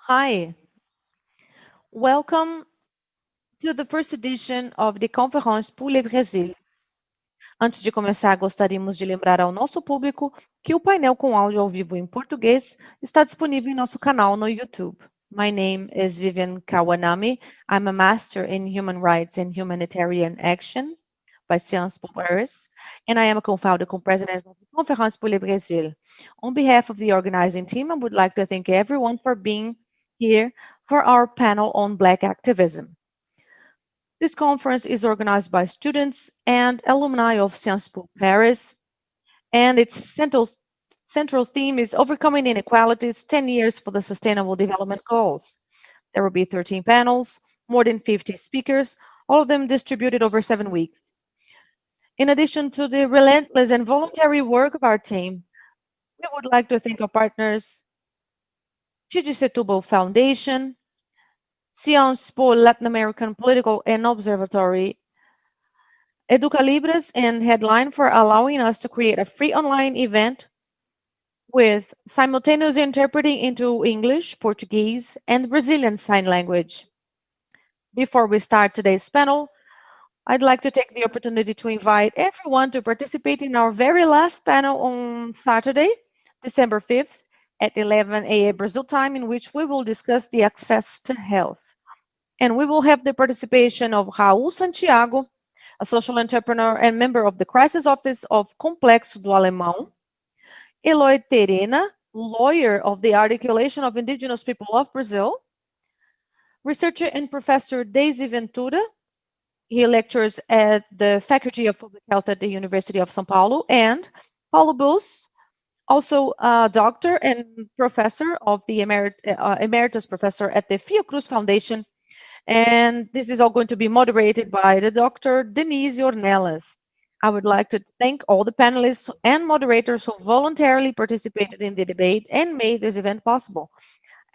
Hi, welcome to the first edition of the Conférence pour le Brésil. Antes de começar, gostaríamos de lembrar ao nosso público que o painel com áudio ao vivo em português está disponível em nosso canal no YouTube. My name is Vivian Kawanami. I'm a Master in Human Rights and Humanitarian Action by Sciences Po Paris, and I am a co-founder and president of the Conférence pour le Brésil. On behalf of the organizing team, I would like to thank everyone for being here for our panel on Black activism. This conference is organized by students and alumni of Sciences Po Paris, and its central theme is Overcoming Inequalities, 10 Years for the Sustainable Development Goals. There will be 13 panels, more than 50 speakers, all of them distributed over 7 weeks. In addition to the relentless and voluntary work of our team, we would like to thank our partners, Chidi Setúbal Foundation, Sciences Po Latin American Political and Observatory, Educalibres, and Headline for allowing us to create a free online event with simultaneous interpreting into English, Portuguese, and Brazilian Sign Language. Before we start today's panel, I'd like to take the opportunity to invite everyone to participate in our very last panel on Saturday, December 5th at 11 a.m. Brazil time, in which we will discuss the access to health. And we will have the participation of Raul Santiago, a social entrepreneur and member of the Crisis Office of Complexo do Alemão, Eloy Terena, lawyer of the Articulation of Indigenous People of Brazil, researcher and professor Daisy Ventura. He lectures at the Faculty of Public Health at the University of São Paulo, and Paulo Bus, also a doctor and professor of the emeritus professor at the Fiocruz Foundation. And this is all going to be moderated by the Dr. Denise Ornelas. I would like to thank all the panelists and moderators who voluntarily participated in the debate and made this event possible.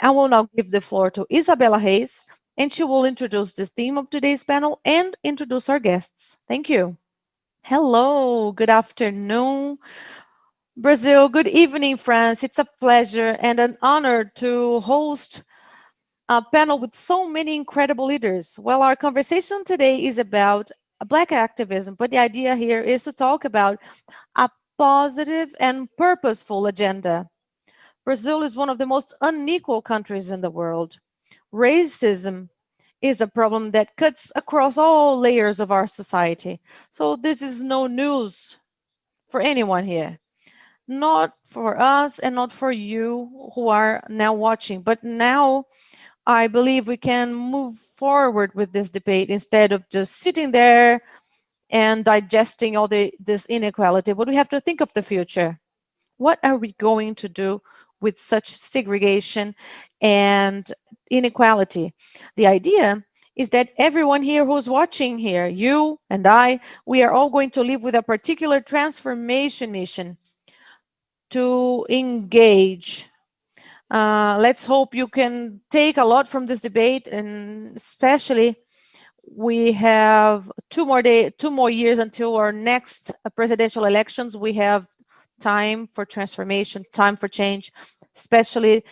I will now give the floor to Isabela Reis, and she will introduce the theme of today's panel and introduce our guests. Thank you. Hello, good afternoon, Brazil. Good evening, France. It's a pleasure and an honor to host a panel with so many incredible leaders. Well, our conversation today is about Black activism, but the idea here is to talk about a positive and purposeful agenda. Brazil is one of the most unequal countries in the world. Racism is a problem that cuts across all layers of our society. So this is no news for anyone here. Not for us and not for you who are now watching, but now I believe we can move forward with this debate instead of just sitting there and digesting all this inequality. But we have to think of the future. What are we going to do with such segregation and inequality? The idea is that everyone here who's watching here, you and I, we are all going to live with a particular transformation mission to engage. Let's hope you can take a lot from this debate, and especially we have two more years until our next presidential elections. We have time for transformation, time for change, especially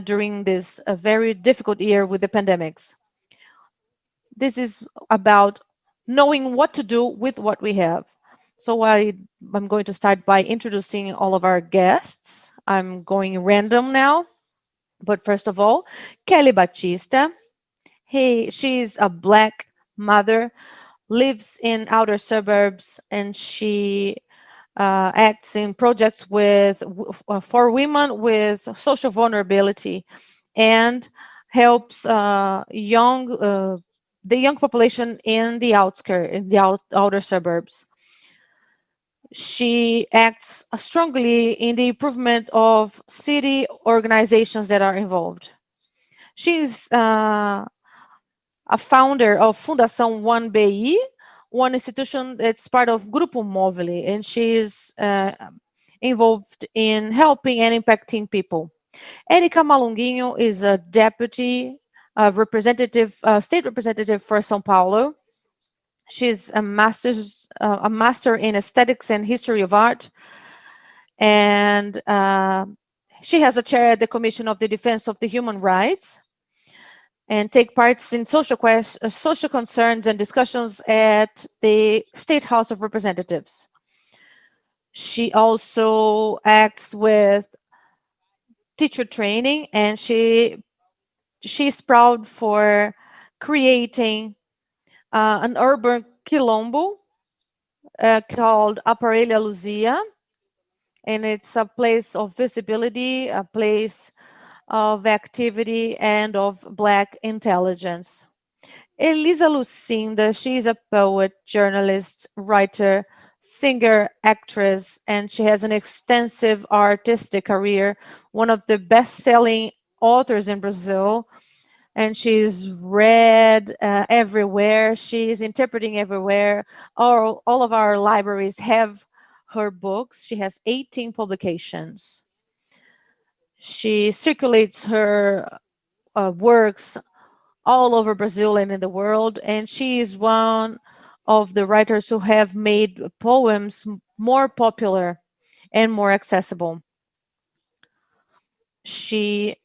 during this very difficult year with the pandemics. This is about knowing what to do with what we have. So I'm going to start by introducing all of our guests. I'm going random now. But first of all, Kelly Baptista. She's a Black mother, lives in outer suburbs, and she acts in projects for women with social vulnerability and helps the young population in the outskirts, in the outer suburbs. She acts strongly in the improvement of city organizations that are involved. She's a founder of Fundação 1BI, one institution that's part of Grupo Móvel, and she is involved in helping and impacting people. Erika Malunguinho is a deputy state representative for São Paulo. She's a master in aesthetics and history of art, and She has a chair at the Commission of the Defense of the Human Rights and take parts in social concerns and discussions at the State House of Representatives. She also acts with teacher training, and she's proud for creating an urban quilombo called Aparelha Luzia, and it's a place of visibility, a place of activity, and of Black intelligence. Elisa Lucinda, she's a poet, journalist, writer, singer, actress, and she has an extensive artistic career, one of the best-selling authors in Brazil, and she's read everywhere. She's interpreting everywhere. All of our libraries have her books. She has 18 publications. She circulates her works all over Brazil and in the world, and she is one of the writers who have made poems more popular and more accessible. She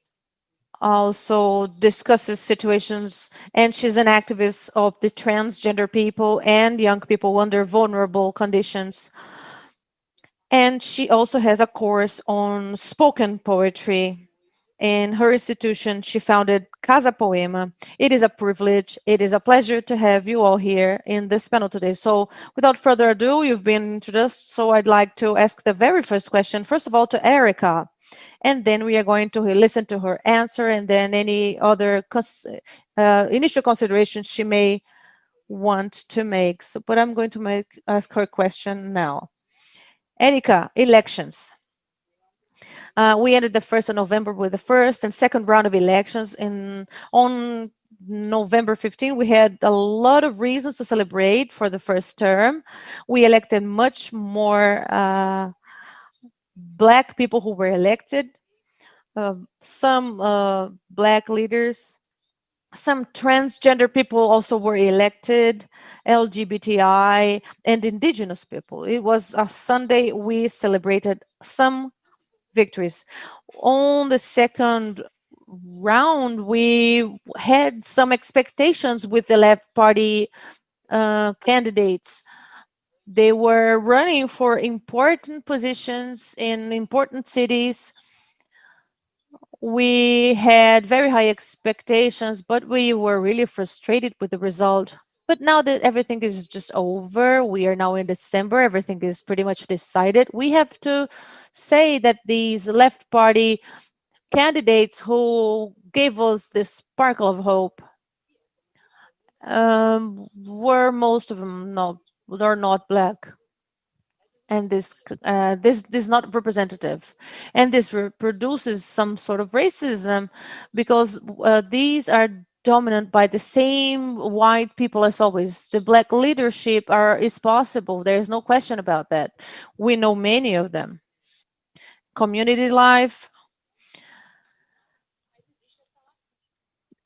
also discusses situations, and she's an activist of the transgender people and young people under vulnerable conditions. And she also has a course on spoken poetry. In her institution, she founded Casa Poema. It is a privilege. It is a pleasure to have you all here in this panel today. So without further ado, you've been introduced. So I'd like to ask the very first question, first of all, to Erica. And then we are going to listen to her answer, and then any other initial considerations she may want to make. So, but I'm going to ask her question now. Erica, elections. We ended the 1st of November with the first and second round of elections. On November 15, we had a lot of reasons to celebrate for the first term. We elected much more Black people who were elected, some Black leaders, some transgender people also were elected, LGBTI, and indigenous people. It was a Sunday we celebrated some victories. On the second round, we had some expectations with the left party candidates. They were running for important positions in important cities. We had very high expectations, but we were really frustrated with the result. But now that everything is just over, we are now in December, everything is pretty much decided. We have to say that these left party candidates who gave us this sparkle of hope were most of them are not Black, and this is not representative, and this produces some sort of racism, because these are dominant by the same white people as always. The Black leadership is possible. There is no question about that. We know many of them. Community life,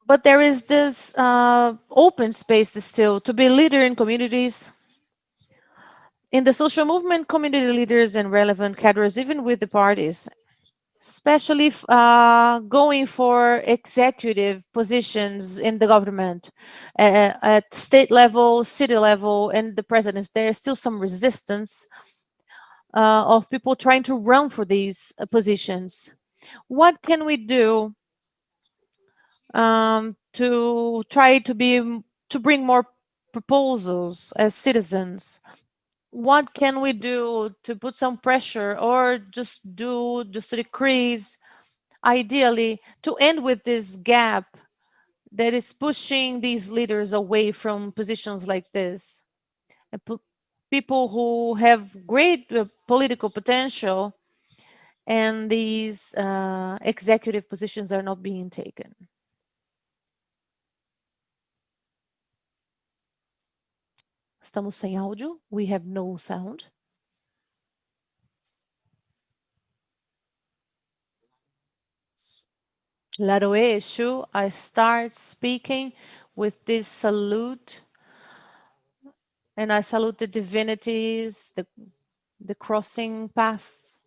but there is this open space still to be leader in communities. In the social movement, community leaders and relevant cadres, even with the parties, especially going for executive positions in the government at state level, city level, and the presidents. There is still some resistance of people trying to run for these positions. What can we do to try to bring more proposals as citizens? What can we do to put some pressure, or just to decrease, ideally, to end with this gap that is pushing these leaders away from positions like this? And people who have great political potential, and these executive positions are not being taken. Estamos sem áudio. We have no sound. Laroe Exu, I start speaking with this salute, and I salute the divinities, the crossing paths,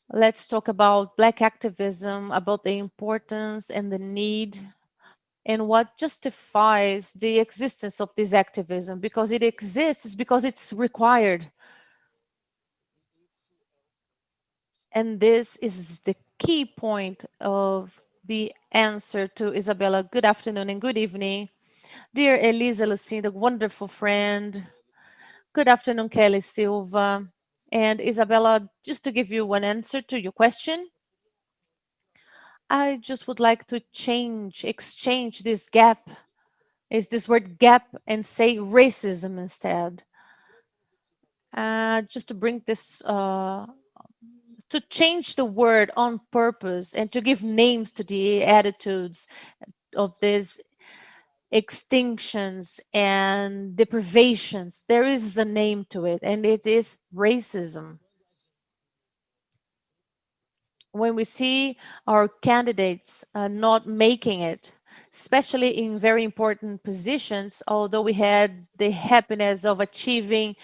Let's talk about Black activism, about the importance and the need and what justifies the existence of this activism, because it exists because it's required. And this is the key point of the answer to Isabella. Good afternoon and good evening. Dear Elisa Lucinda, wonderful friend. Good afternoon, Kelly Silva. And Isabella, just to give you one answer to your question, I just would like to exchange this gap, is this word gap, and say racism instead. Just to bring this, to change the word on purpose and to give names to the attitudes of these extinctions and deprivations. There is a name to it, and it is racism. When we see our candidates not making it, especially in very important positions, although we had the happiness of achieving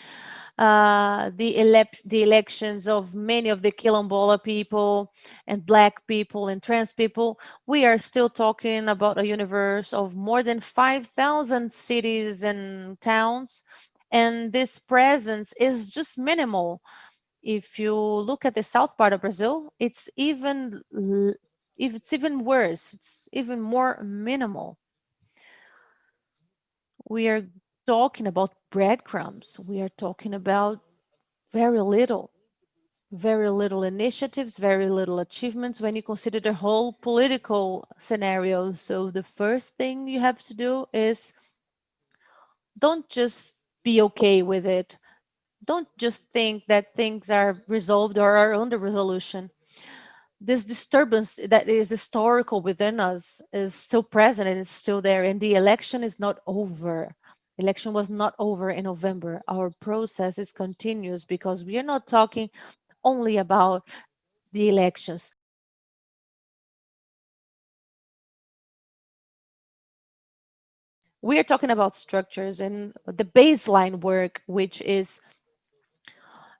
the elections of many of the Quilombola people and Black people and trans people, we are still talking about a universe of more than 5,000 cities and towns, and this presence is just minimal. If you look at the south part of Brazil, it's even worse. It's even more minimal. We are talking about breadcrumbs. We are talking about very little, very little initiatives, very little achievements when you consider the whole political scenario. So the first thing you have to do is don't just be okay with it. Don't just think that things are resolved or are under resolution. This disturbance that is historical within us is still present and it's still there. And the election is not over. Election was not over in November. Our process is continuous because we are not talking only about the elections. We are talking about structures and the baseline work, which is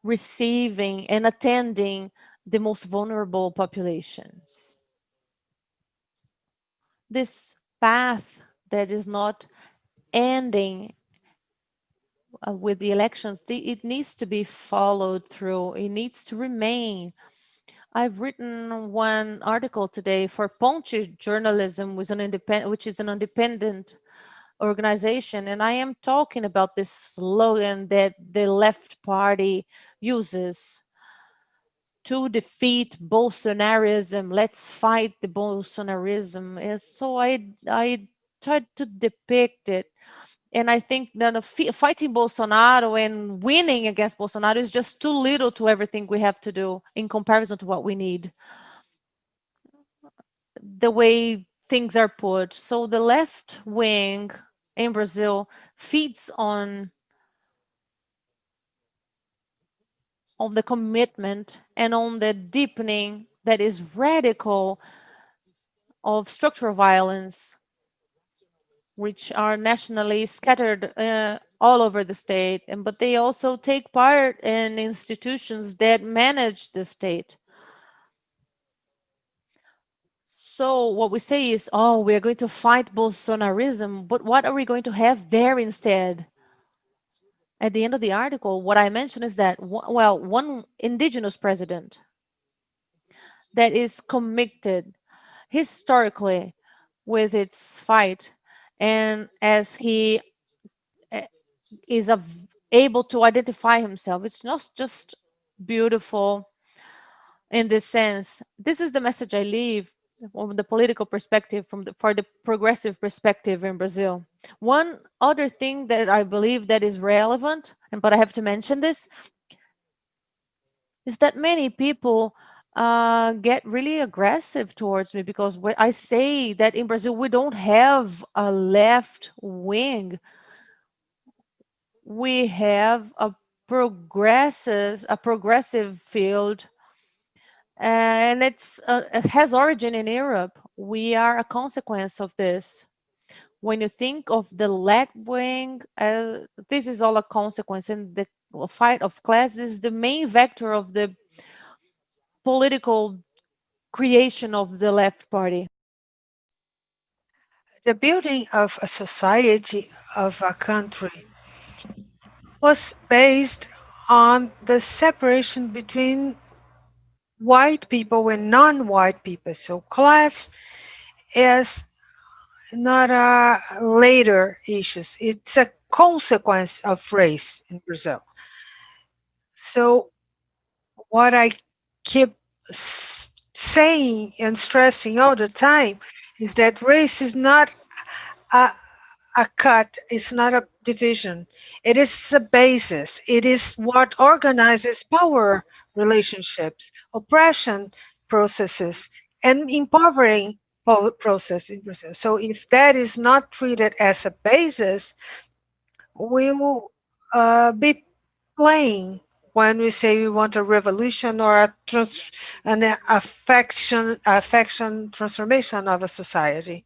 receiving and attending the most vulnerable populations. This path that is not ending with the elections, it needs to be followed through. It needs to remain. I've written one article today for Ponte Journalism, which is an independent organization, and I am talking about this slogan that the left party uses to defeat Bolsonarism. Let's fight the Bolsonarism. And so I tried to depict it. And I think that fighting Bolsonaro and winning against Bolsonaro is just too little to everything we have to do in comparison to what we need, the way things are put. So the left wing in Brazil feeds on the commitment and on the deepening that is radical of structural violence, which are nationally scattered all over the state, but they also take part in institutions that manage the state. So what we say is, oh, we are going to fight Bolsonarism, but what are we going to have there instead? At the end of the article, what I mentioned is that, well, one indigenous president that is committed historically with its fight, and as he uh, is able to identify himself, it's not just beautiful in this sense. This is the message I leave from the political perspective, for the progressive perspective in Brazil. One other thing that I believe that is relevant, but I have to mention this, is that many people get really aggressive towards me because when I say that in Brazil we don't have a left wing, we have a progressive field, and it has origin in Europe. We are a consequence of this. When you think of the left wing, this is all a consequence, and the fight of class is the main vector of the political creation of the left party? The building of a society, of a country, was based on the separation between white people and non-white people. So class is not a later issue. It's a consequence of race in Brazil. So what I keep saying and stressing all the time is that race is not a, a cut, it's not a division. It is a basis. It is what organizes power relationships, oppression processes, and empowering process in Brazil. So if that is not treated as a basis, we will be playing when we say we want a revolution or an affection transformation of a society.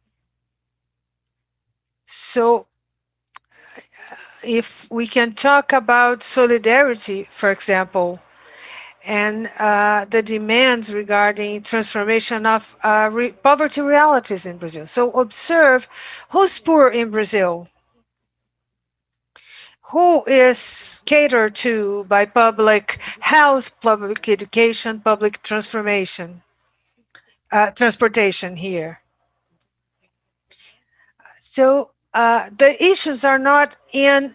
So if we can talk about solidarity, for example, and the demands regarding transformation of poverty realities in Brazil. So observe who's poor in Brazil, who is catered to by public health, public education, public transformation, transportation here. So the issues are not in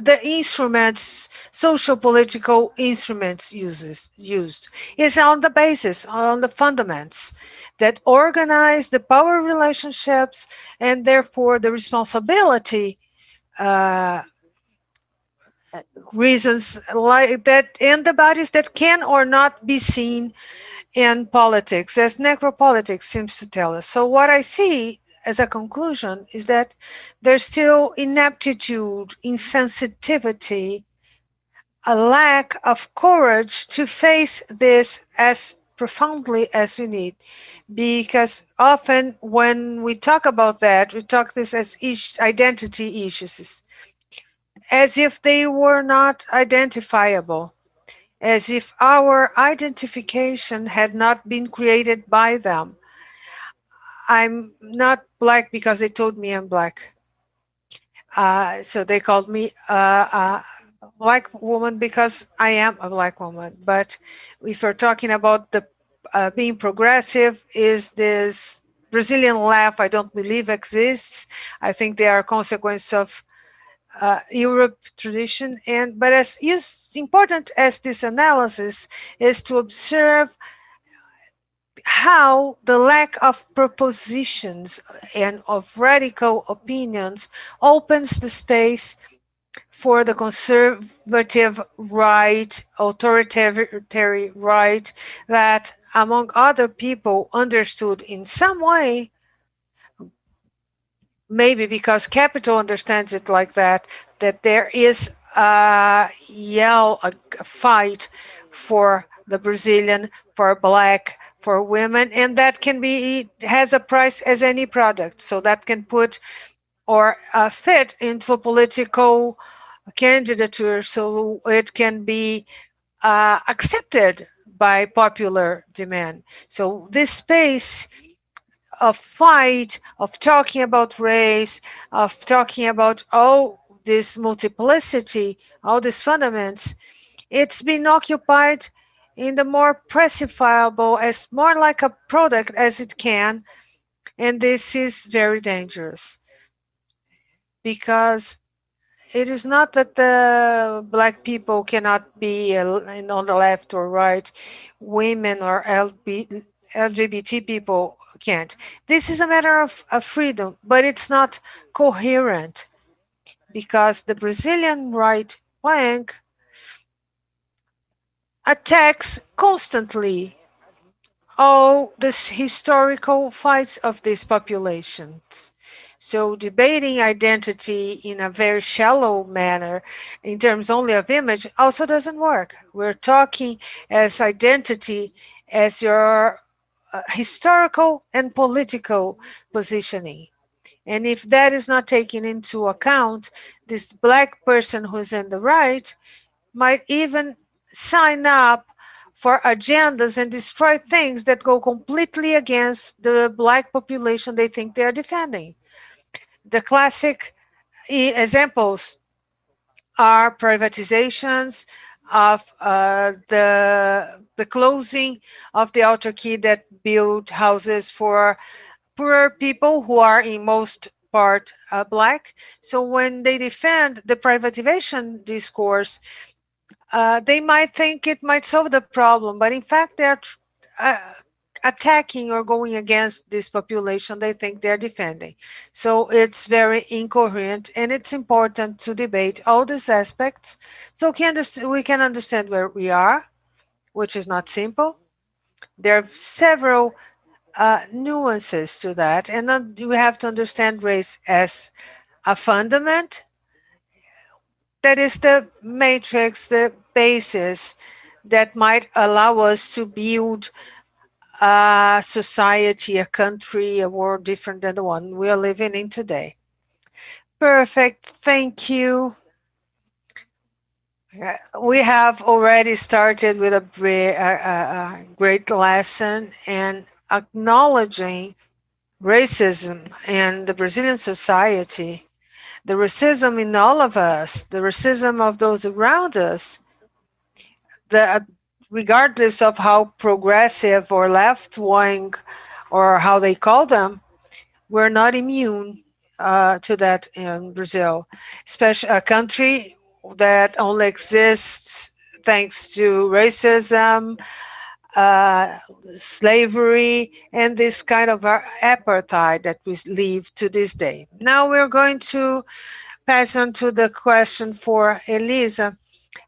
the instruments, social political instruments used. It's on the basis, on the fundamentals that organize the power relationships and therefore the responsibility uh, reasons like that and the bodies that can or not be seen in politics, as necropolitics seems to tell us. So what I see as a conclusion is that there's still ineptitude, insensitivity, a lack of courage to face this as profoundly as we need. Because often when we talk about that, we talk this as identity issues, as if they were not identifiable, as if our identification had not been created by them. I'm not black because they told me I'm black. So they called me a black woman because I am a black woman. But if we're talking about the being progressive, is this Brazilian laugh I don't believe exists. I think they are a consequence of Europe tradition. But as important as this analysis is to observe how the lack of propositions and of radical opinions opens the space for the conservative right, authoritarian right, that among other people understood in some way, maybe because capital understands it like that, that there is a fight for the Brazilian, for black, for women, and that can be, has a price as any product. So that can put or fit into a political candidature so it can be accepted by popular demand. So this space of fight, of talking about race, of talking about all this multiplicity, all these fundamentals, it's been occupied in the more precifiable as more like a product as it can. And this is very dangerous because it is not that the black people cannot be on the left or right, women or LGBT people can't. This is a matter of freedom, but it's not coherent because the Brazilian right wing attacks constantly all the historical fights of these populations. So debating identity in a very shallow manner in terms only of image also doesn't work. We're talking as identity as your historical and political positioning. And if that is not taken into account, this black person who's in the right might even sign up for agendas and destroy things that go completely against the black population they think they are defending. The classic examples are privatizations of the closing of the autarky that built houses for poor people who are in most part black. So when they defend the privatization discourse, they might think it might solve the problem, but in fact they're uh, attacking or going against this population they think they're defending. So it's very incoherent, and it's important to debate all these aspects so we can understand where we are, which is not simple. There are several nuances to that, and then we have to understand race as a fundament that is the matrix, the basis that might allow us to build a society, a country, a world different than the one we are living in today. Perfect. Thank you. We have already started with a great lesson and acknowledging racism in the Brazilian society, the racism in all of us, the racism of those around us, the regardless of how progressive or left wing or how they call them, we're not immune to that in Brazil, especially a country that only exists thanks to racism, uh, slavery, and this kind of apartheid that we live to this day. Now we're going to pass on to the question for Elisa.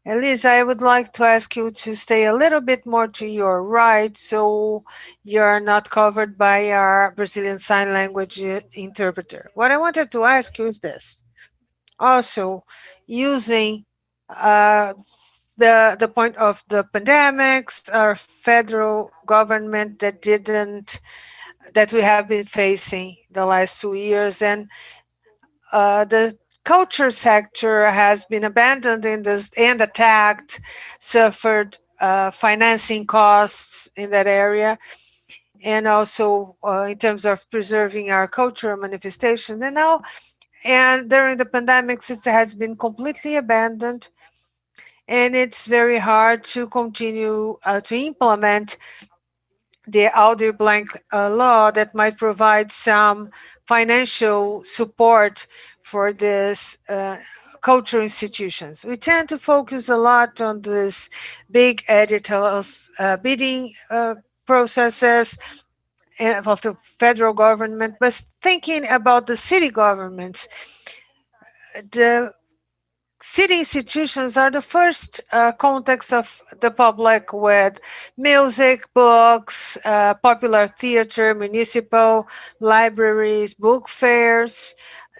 Elisa, I would like to ask you to stay a little bit more to your right so you're not covered by our Brazilian Sign Language interpreter. What I wanted to ask you is this. Also, using uh, the point of the pandemics, our federal government that we have been facing the last 2 years, and the culture sector has been abandoned in this and attacked, suffered financing costs in that area, and also in terms of preserving our cultural manifestations. And during the pandemics, it has been completely abandoned, and it's very hard to continue to implement the Aldir Blank law that might provide some financial support for this cultural institutions. We tend to focus a lot on this big editors bidding processes of the federal government, but thinking about the city governments, the city institutions are the first contacts of the public with music, books, popular theater, municipal libraries, book fairs,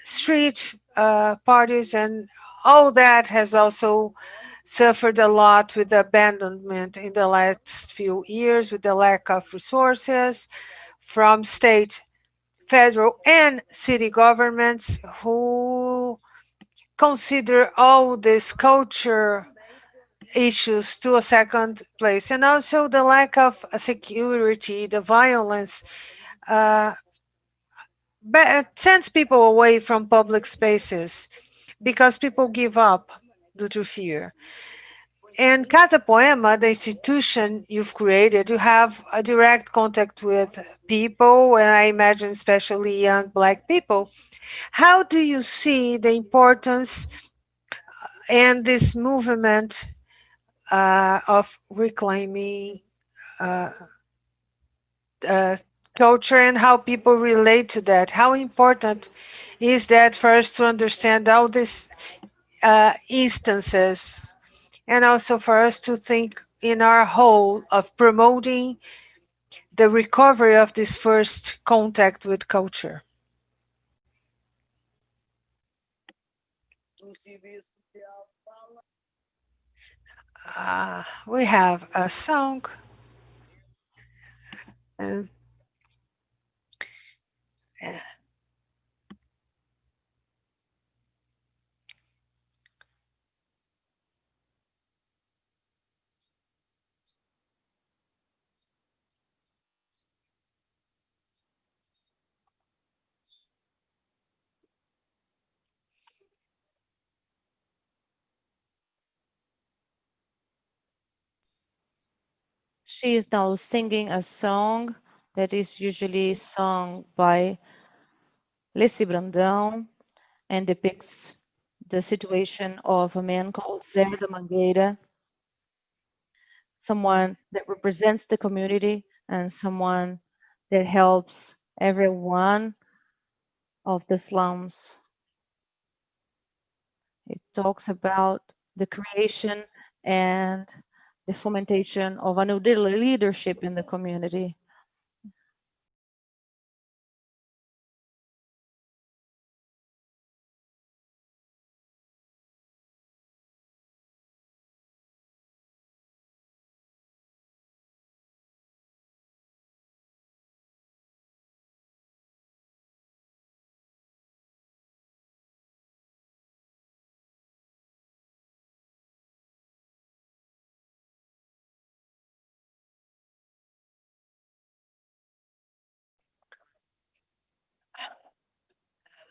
street parties, and all that has also suffered a lot with the abandonment in the last few years with the lack of resources from state, federal, and city governments who consider all these culture issues to a second place, and also the lack of security, the violence uh, sends people away from public spaces because people give up due to fear. And Casa Poema, the institution you've created, you have a direct contact with people, and I imagine especially young Black people. How do you see the importance and this movement of reclaiming uh, uh, culture and how people relate to that? How important is that for us to understand all these instances, and also for us to think in our whole of promoting the recovery of this first contact with culture? We have a song. Uh, She is now singing a song that is usually sung by Leci Brandão and depicts the situation of a man called Zé da Mangueira, someone that represents the community and someone that helps everyone of the slums. It talks about the creation and the fomentation of a new leadership in the community.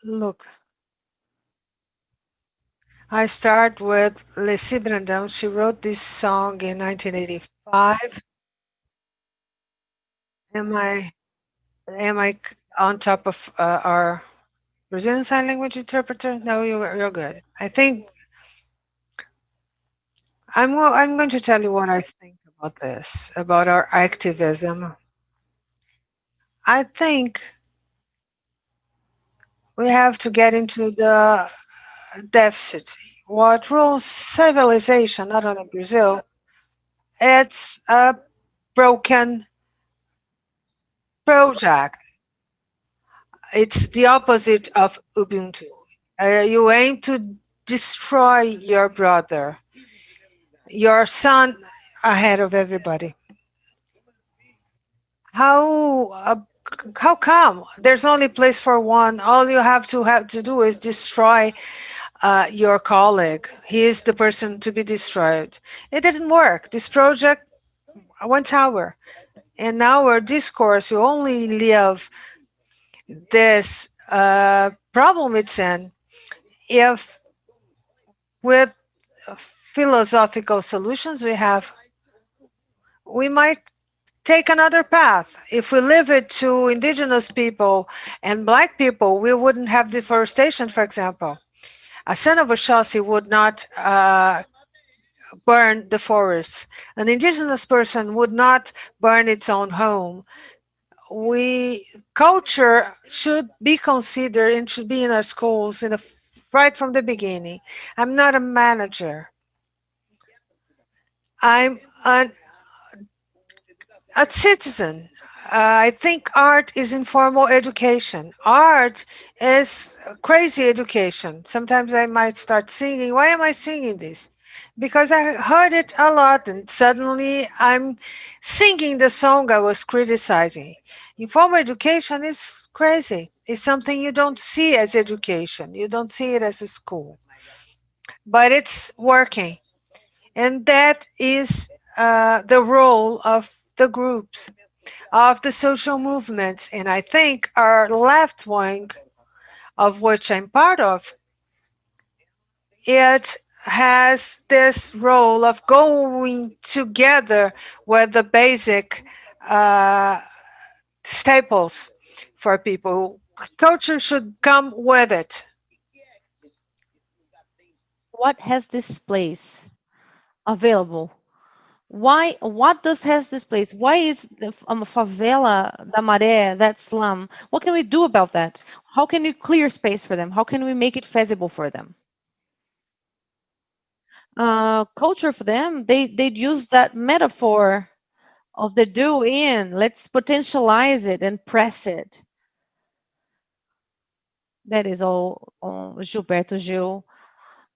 Look, I start with Leci Brandão. She wrote this song in 1985. Am I on top of our Brazilian Sign Language interpreter? No, you're good. I think I'm going to tell you what I think about this, about our activism. I think we have to get into the deficit. What rules civilization, not only Brazil, it's a broken project. It's the opposite of Ubuntu. You aim to destroy your brother, your son ahead of everybody. How how come there's only place for one? All you have to do is destroy your colleague. He is the person to be destroyed. It didn't work. This project, 1 hour, in our discourse, you only live this problem it's in if with philosophical solutions we might take another path. If we leave it to indigenous people and black people, we wouldn't have deforestation, for example. A son of a Oxóssi would not burn the forest. An indigenous person would not burn its own home. Culture should be considered and should be in our schools right from the beginning. I'm not a manager. I'm a citizen. I think art is informal education. Art is crazy education. Sometimes I might start singing. Why am I singing this? Because I heard it a lot and suddenly I'm singing the song I was criticizing. Informal education is crazy. It's something you don't see as education. You don't see it as a school. But it's working. And that is the role of the groups, of the social movements. And I think our left wing, of which I'm part of, it has this role of going together with the basic staples for people. Culture should come with it. What has this place available? What does has this place? Why is the favela da Maré, that slum? What can we do about that? How can we clear space for them? How can we make it feasible for them? Culture for them, they'd use that metaphor of the do in. Let's potentialize it and press it. That is all Gilberto Gil.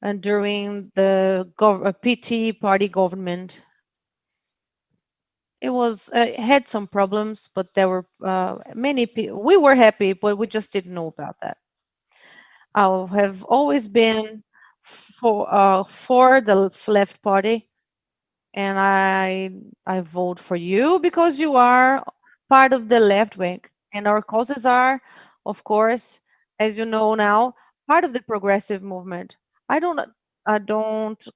And during the PT party government, it was had some problems, but there were many people. We were happy, but we just didn't know about that. I have always been for the left party, and I vote for you because you are part of the left wing, and our causes are, of course, as you know now, part of the progressive movement. I don't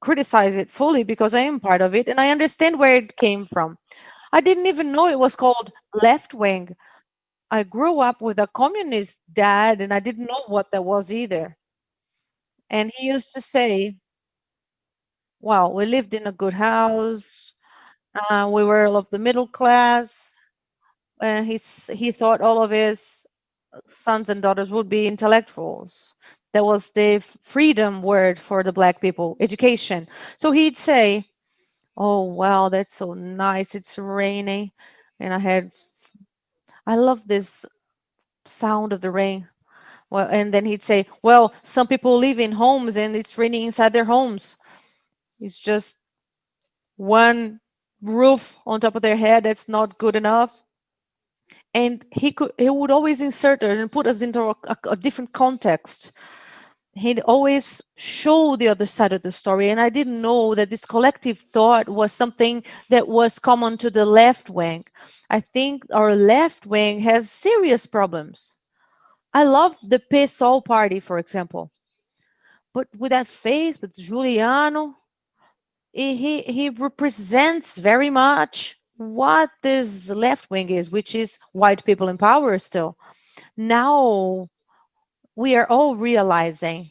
criticize it fully because I am part of it and I understand where it came from. I didn't even know it was called left wing. I grew up with a communist dad and I didn't know what that was either. And he used to say, well, we lived in a good house, we were of the middle class, and he thought all of his sons and daughters would be intellectuals. That was the freedom word for the black people, education. So he'd say, oh, wow, that's so nice. It's raining. And I love this sound of the rain. Well, and then he'd say, well, some people live in homes and it's raining inside their homes. It's just one roof on top of their head. That's not good enough. And he would always insert it and put us into a different context. He'd always show the other side of the story. And I didn't know that this collective thought was something that was common to the left wing. I think our left wing has serious problems. I love the PSOL party, for example. But with that face, with Giuliano, he represents very much what this left wing is, which is white people in power still. Now we are all realizing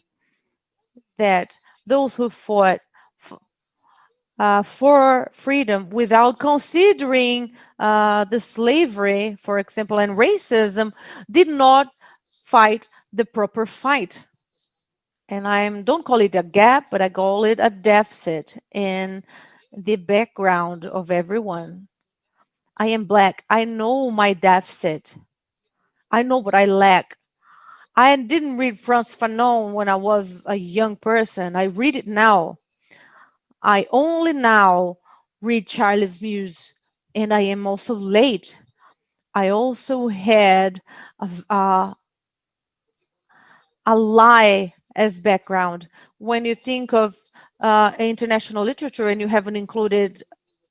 that those who fought for freedom without considering the slavery, for example, and racism, did not fight the proper fight. And I don't call it a gap, but I call it a deficit in the background of everyone. I am black. I know my deficit. I know what I lack. I didn't read Frantz Fanon when I was a young person. I read it now. I only now read Charles Muse, and I am also late. I also had a, a lie as background. When you think of international literature and you haven't included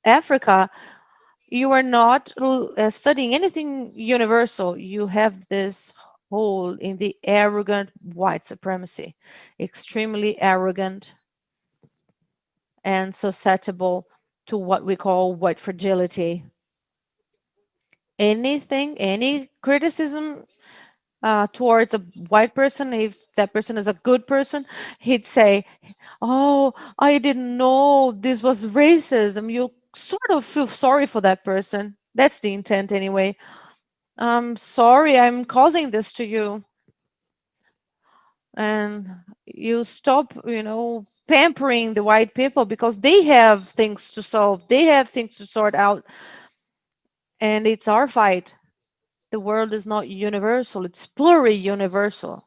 Africa, you are not studying anything universal. You have this hole in the arrogant white supremacy, extremely arrogant and susceptible to what we call white fragility. Anything, any criticism towards a white person, if that person is a good person, he'd say, oh, I didn't know this was racism. You sort of feel sorry for that person. That's the intent anyway. I'm sorry I'm causing this to you. And you stop, pampering the white people because they have things to solve. They have things to sort out. And it's our fight. The world is not universal. It's pluri-universal.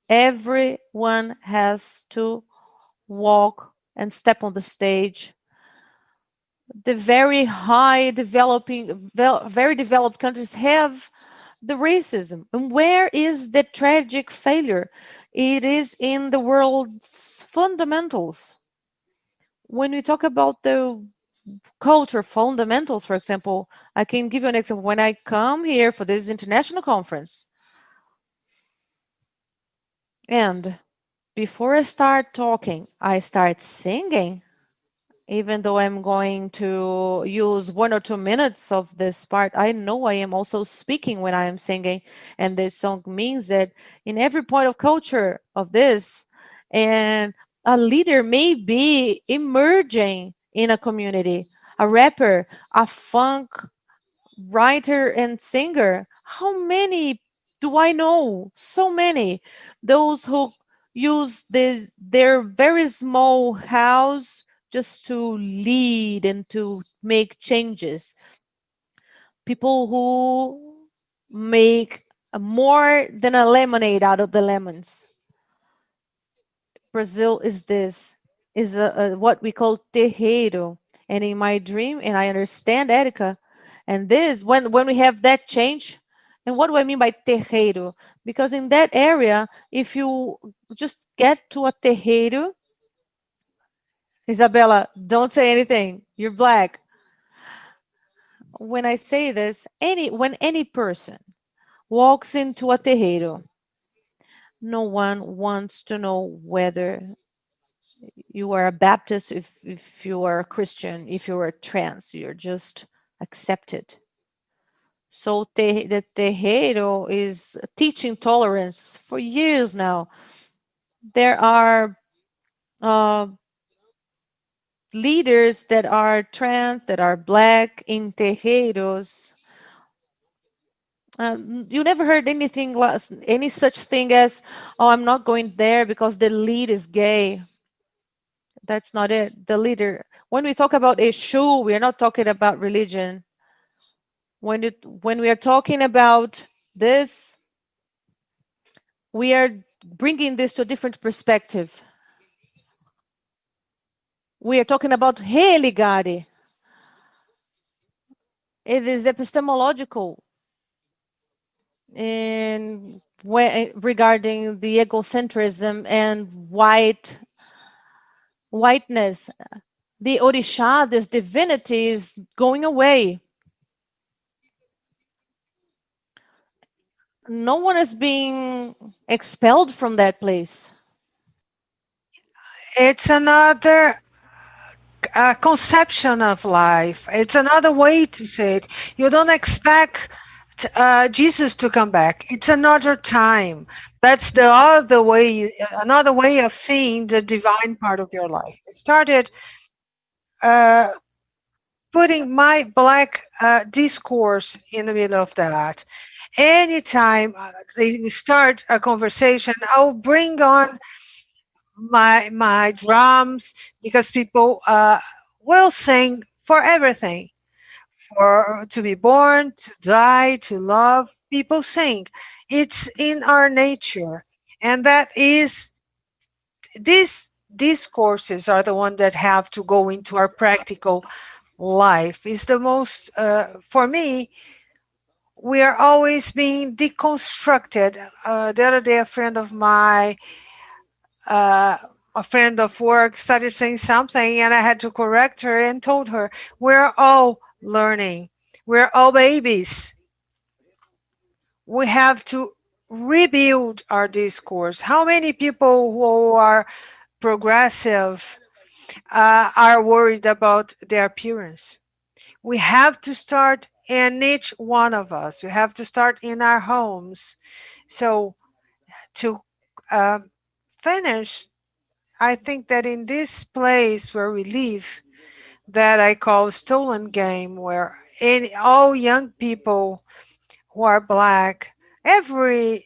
Everyone has to walk and step on the stage. The very high developing, very developed countries have the racism. And where is the tragic failure? It is in the world's fundamentals. When we talk about the culture fundamentals, for example, I can give you an example. When I come here for this international conference, and before I start talking, I start singing, even though I'm going to use 1 or 2 minutes of this part, I know I am also speaking when I am singing. And this song means that in every point of culture of this, and a leader may be emerging in a community, a rapper, a funk writer and singer. How many do I know? So many. Those who use their very small house just to lead and to make changes. People who make more than a lemonade out of the lemons. Brazil is this, is what we call terreiro. And in my dream, and I understand Erica, and this, when we have that change, and what do I mean by terreiro? Because in that area, if you just get to a terreiro, Isabela, don't say anything. You're black. When I say this, when any person walks into a terreiro, no one wants to know whether you are a Baptist, if you are a Christian, if you are trans, you're just accepted. So the Terreiro is teaching tolerance for years now. There are uh, leaders that are trans, that are black in terreiros. You never heard anything, any such thing as, "Oh, I'm not going there because the lead is gay." That's not it. The leader. When we talk about a shoe, we are not talking about religion. When we are talking about this, we are bringing this to a different perspective. We are talking about religare. It is epistemological in regarding the egocentrism and whiteness. The orisha, this divinity, is going away. No one is being expelled from that place. It's another conception of life. It's another way to say it. You don't expect Jesus to come back. It's another time. That's the other way, another way of seeing the divine part of your life. It started uh, putting my black discourse in the middle of that. Anytime they start a conversation, I'll bring on my drums because people will sing for everything, for to be born, to die, to love. People sing. It's in our nature, and that is these discourses are the one that have to go into our practical life. Is the most for me. We are always being deconstructed. The other day, uh, a friend of work started saying something, and I had to correct her and told her, we're all learning. We're all babies. We have to rebuild our discourse. How many people who are progressive are worried about their appearance? We have to start in each one of us. We have to start in our homes. So to uh, finish, I think that in this place where we live, that I call stolen game, where all young people who are black, every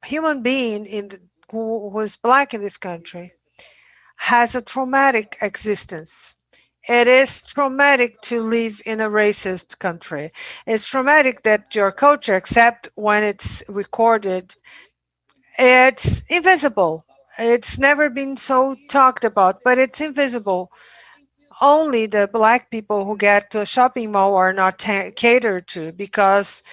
human being who is black in this country has a traumatic existence. It is traumatic to live in a racist country. It's traumatic that your culture, except when it's recorded, it's invisible. It's never been so talked about, but it's invisible. Only the black people who get to a shopping mall are not catered to because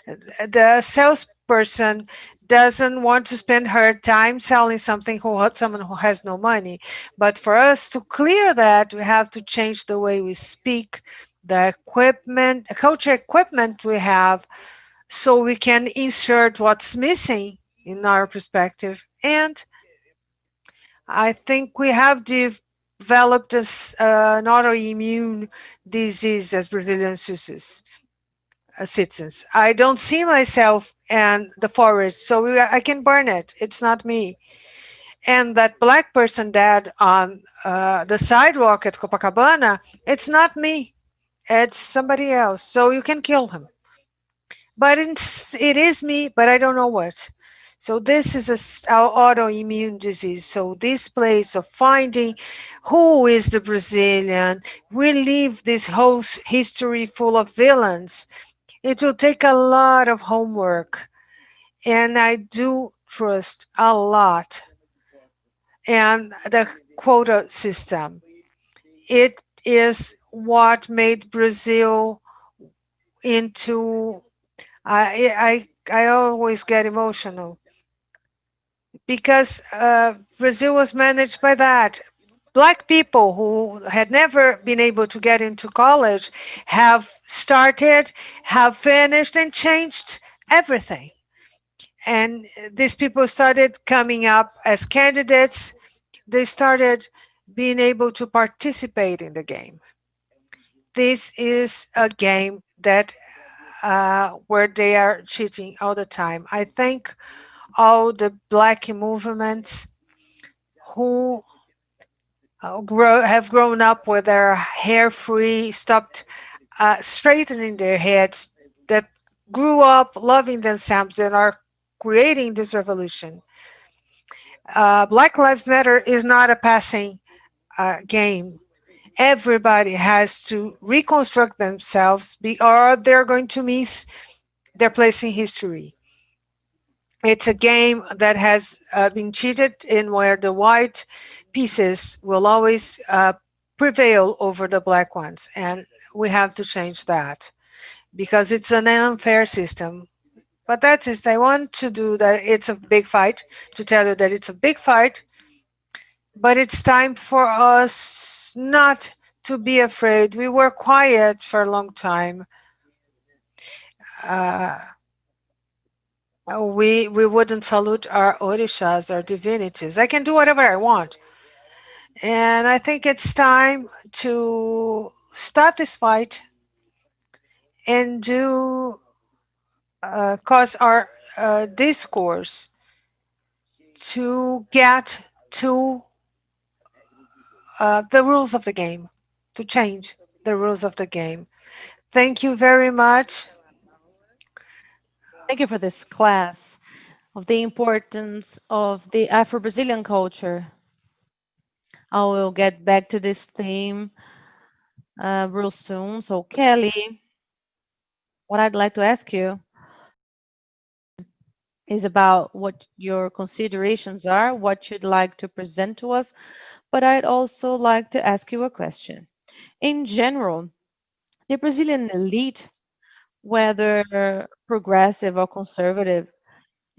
the salesperson doesn't want to spend her time selling something who someone who has no money. But for us to clear that, we have to change the way we speak, the equipment, culture equipment we have, so we can insert what's missing in our perspective. And I think we have developed an autoimmune disease as Brazilian citizens. I don't see myself in the forest, so I can burn it. It's not me. And that black person dead on the sidewalk at Copacabana, it's not me. It's somebody else. So you can kill him. But it is me, but I don't know what. So this is our autoimmune disease. So this place of finding who is the Brazilian, we leave this whole history full of villains. It will take a lot of homework, and I do trust a lot and the quota system. It is what made Brazil into. I always get emotional because Brazil was managed by that. Black people who had never been able to get into college have started, have finished, and changed everything. And these people started coming up as candidates. They started being able to participate in the game. This is a game that where they are cheating all the time. I thank all the black movements who have grown up with their hair free, stopped straightening their heads, that grew up loving themselves and are creating this revolution. Black Lives Matter is not a passing game. Everybody has to reconstruct themselves, or they're going to miss their place in history. It's a game that has been cheated in, where the white pieces will always prevail over the black ones. And we have to change that because it's an unfair system. But that is, I want to do that. It's a big fight, to tell you that it's a big fight, but it's time for us not to be afraid. We were quiet for a long time. Uh, we wouldn't salute our orishas, our divinities. I can do whatever I want. And I think it's time to start this fight and do cause our discourse to get to the rules of the game, to change the rules of the game. Thank you very much. Thank you for this class of the importance of the Afro-Brazilian culture. I will get back to this theme real soon. So, Kelly, what I'd like to ask you is about what your considerations are, what you'd like to present to us, but I'd also like to ask you a question. In general, the Brazilian elite, whether progressive or conservative,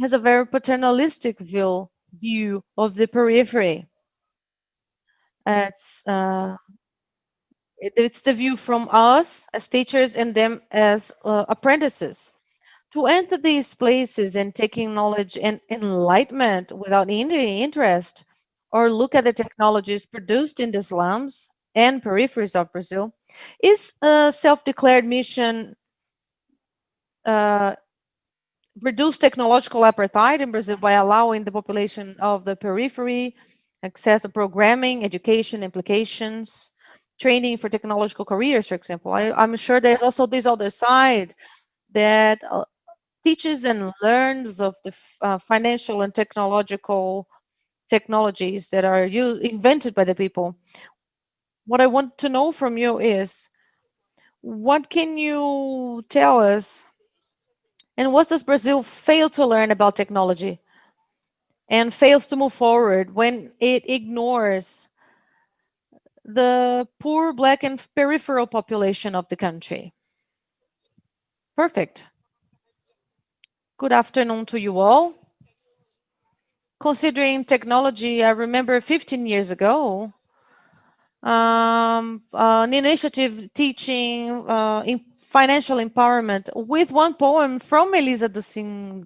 has a very paternalistic view of the periphery. It's it's the view from us as teachers and them as apprentices. To enter these places and taking knowledge and enlightenment without any interest, or look at the technologies produced in the slums and peripheries of Brazil, is a self-declared mission uh, reduce technological apartheid in Brazil by allowing the population of the periphery access to programming, education, implications, training for technological careers, for example. I'm sure there's also this other side that teaches and learns of the financial and technological technologies that are invented by the people. What I want to know from you is, what can you tell us, and what does Brazil fail to learn about technology and fails to move forward when it ignores the poor black and peripheral population of the country? Perfect. Good afternoon to you all. Considering technology, I remember 15 years ago, an initiative teaching in financial empowerment with one poem from Elisa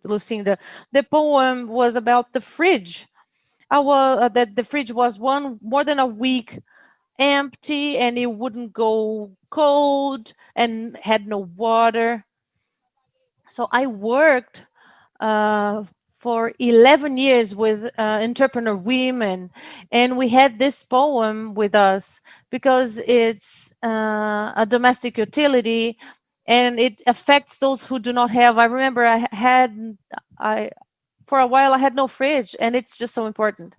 Lucinda. The poem was about the fridge. That the fridge was more than a week empty and it wouldn't go cold and had no water. So I worked uh, for 11 years with entrepreneur women, and we had this poem with us because it's a domestic utility and it affects those who do not have. I remember I for a while I had no fridge, and it's just so important.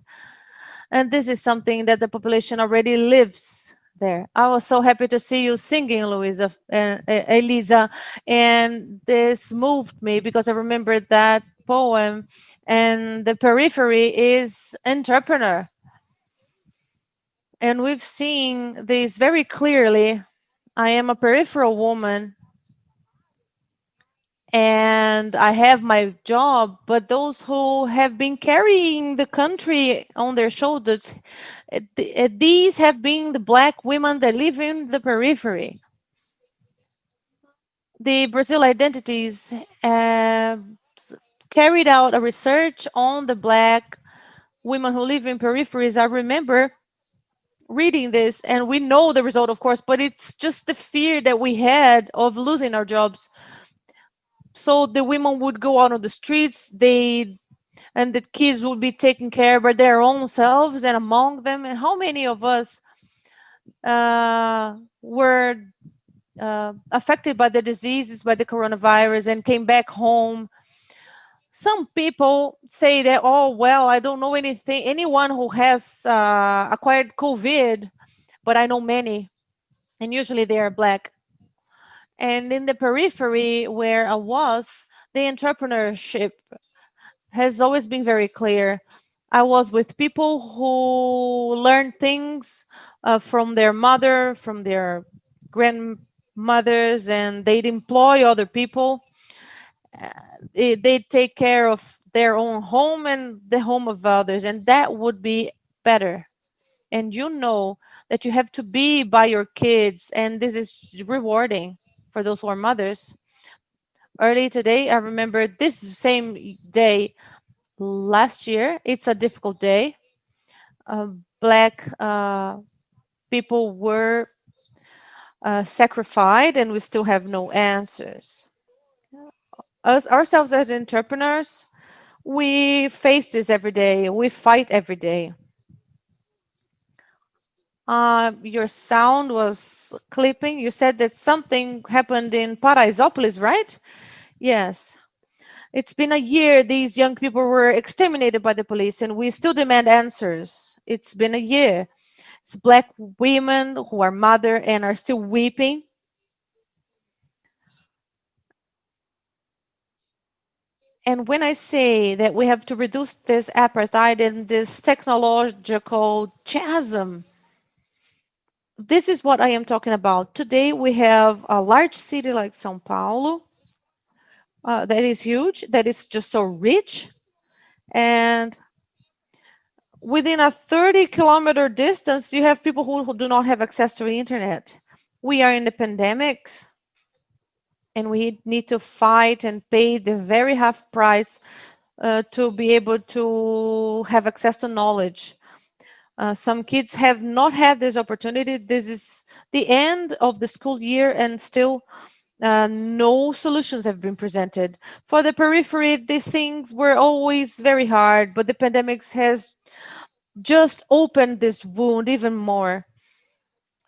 And this is something that the population already lives there. I was so happy to see you singing, Elisa, and this moved me because I remembered that poem. And the periphery is entrepreneur, and we've seen this very clearly. I am a peripheral woman and I have my job, but those who have been carrying the country on their shoulders, these have been the black women that live in the periphery. The Brazil Identities carried out a research on the black women who live in peripheries. I remember reading this, and we know the result, of course, but it's just the fear that we had of losing our jobs. So the women would go out on the streets, and the kids would be taken care by their own selves and among them. And how many of us were affected by the diseases, by the coronavirus, and came back home? Some people say that, oh, well, I don't know anyone who has acquired COVID, but I know many, and usually they are black. And in the periphery where I was, the entrepreneurship has always been very clear. I was with people who learned things from their mother, from their grandmothers, and they'd employ other people. They take care of their own home and the home of others, and that would be better. And you know that you have to be by your kids, and this is rewarding for those who are mothers. Early today, I remember this same day last year. It's a difficult day. Black people were sacrificed, and we still have no answers. Us ourselves as entrepreneurs, we face this every day. We fight every day. Your sound was clipping. You said that something happened in Paraisópolis, right? Yes. It's been a year these young people were exterminated by the police, and we still demand answers. It's been a year. It's black women who are mother and are still weeping. And when I say that we have to reduce this apartheid and this technological chasm, this is what I am talking about. Today we have a large city like São Paulo that is huge, that is just so rich, and within a 30-kilometer distance, you have people who do not have access to the internet. We are in the pandemics, and we need to fight and pay the very half price to be able to have access to knowledge. Some kids have not had this opportunity. This is the end of the school year, and still no solutions have been presented. For the periphery, these things were always very hard, but the pandemics has just opened this wound even more.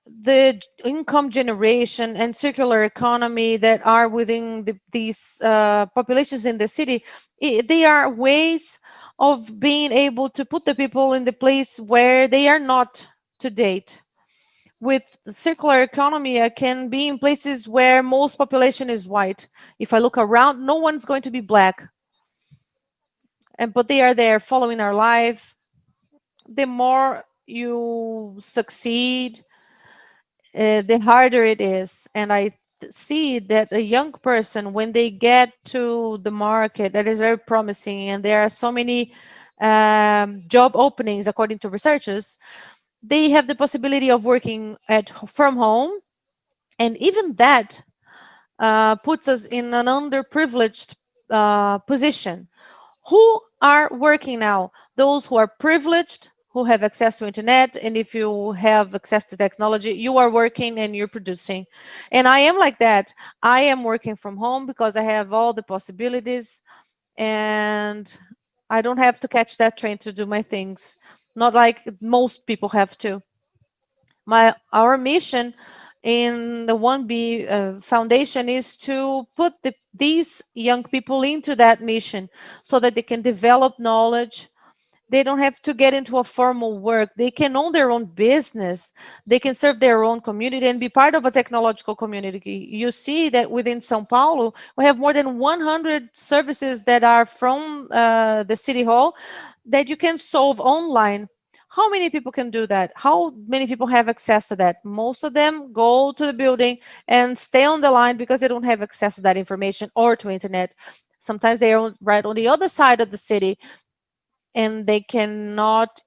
The income generation and circular economy that are within these populations in the city, they are ways of being able to put the people in the place where they are not to date. With the circular economy, I can be in places where most population is white. If I look around, no one's going to be black, but they are there following our life. The more you succeed, the harder it is. And I see that a young person, when they get to the market, that is very promising, and there are so many job openings according to researchers, they have the possibility of working from home, and even that puts us in an underprivileged position. Who are working now? Those who are privileged, who have access to internet, and if you have access to technology, you are working and you're producing. And I am like that. I am working from home because I have all the possibilities, and I don't have to catch that train to do my things, not like most people have to. Our mission in the 1B Foundation is to put these young people into that mission so that they can develop knowledge. They don't have to get into a formal work. They can own their own business. They can serve their own community and be part of a technological community. You see that within São Paulo, we have more than 100 services that are from the city hall that you can solve online. How many people can do that? How many people have access to that? Most of them go to the building and stay on the line because they don't have access to that information or to internet. Sometimes they are right on the other side of the city, and they cannot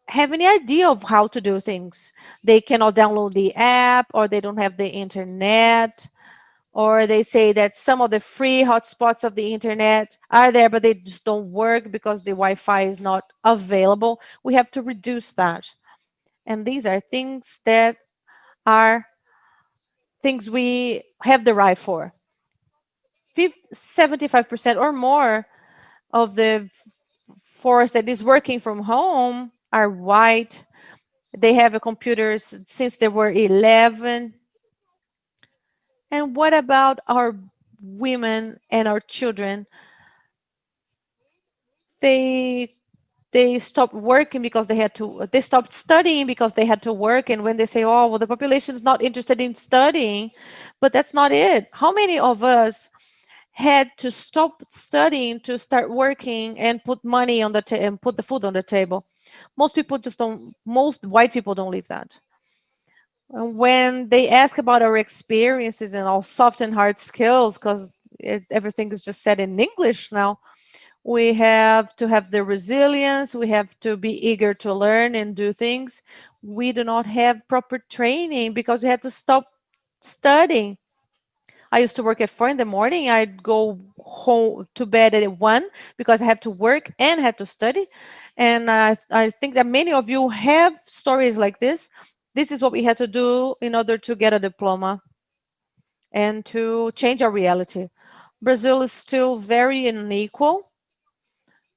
have any idea of how to do things. They cannot download the app, or they don't have the internet, or they say that some of the free hotspots of the internet are there, but they just don't work because the Wi-Fi is not available. We have to reduce that. And these are things that are things we have the right for. 75% or more of the force that is working from home are white. They have a computers since they were 11. And what about our women and our children? They they stopped working because they stopped studying because they had to work. And when they say, oh, well, the population is not interested in studying, but that's not it. How many of us had to stop studying to start working and put money on the and put the food on the table? Most people just don't. Most white people don't live that. And when they ask about our experiences and our soft and hard skills, because everything is just said in English now, we have to have the resilience. We have to be eager to learn and do things. We do not have proper training because we had to stop studying. I used to work at 4 in the morning. I'd go home to bed at 1 because I have to work and had to study. And I think that many of you have stories like this. This is what we had to do in order to get a diploma and to change our reality. Brazil is still very unequal.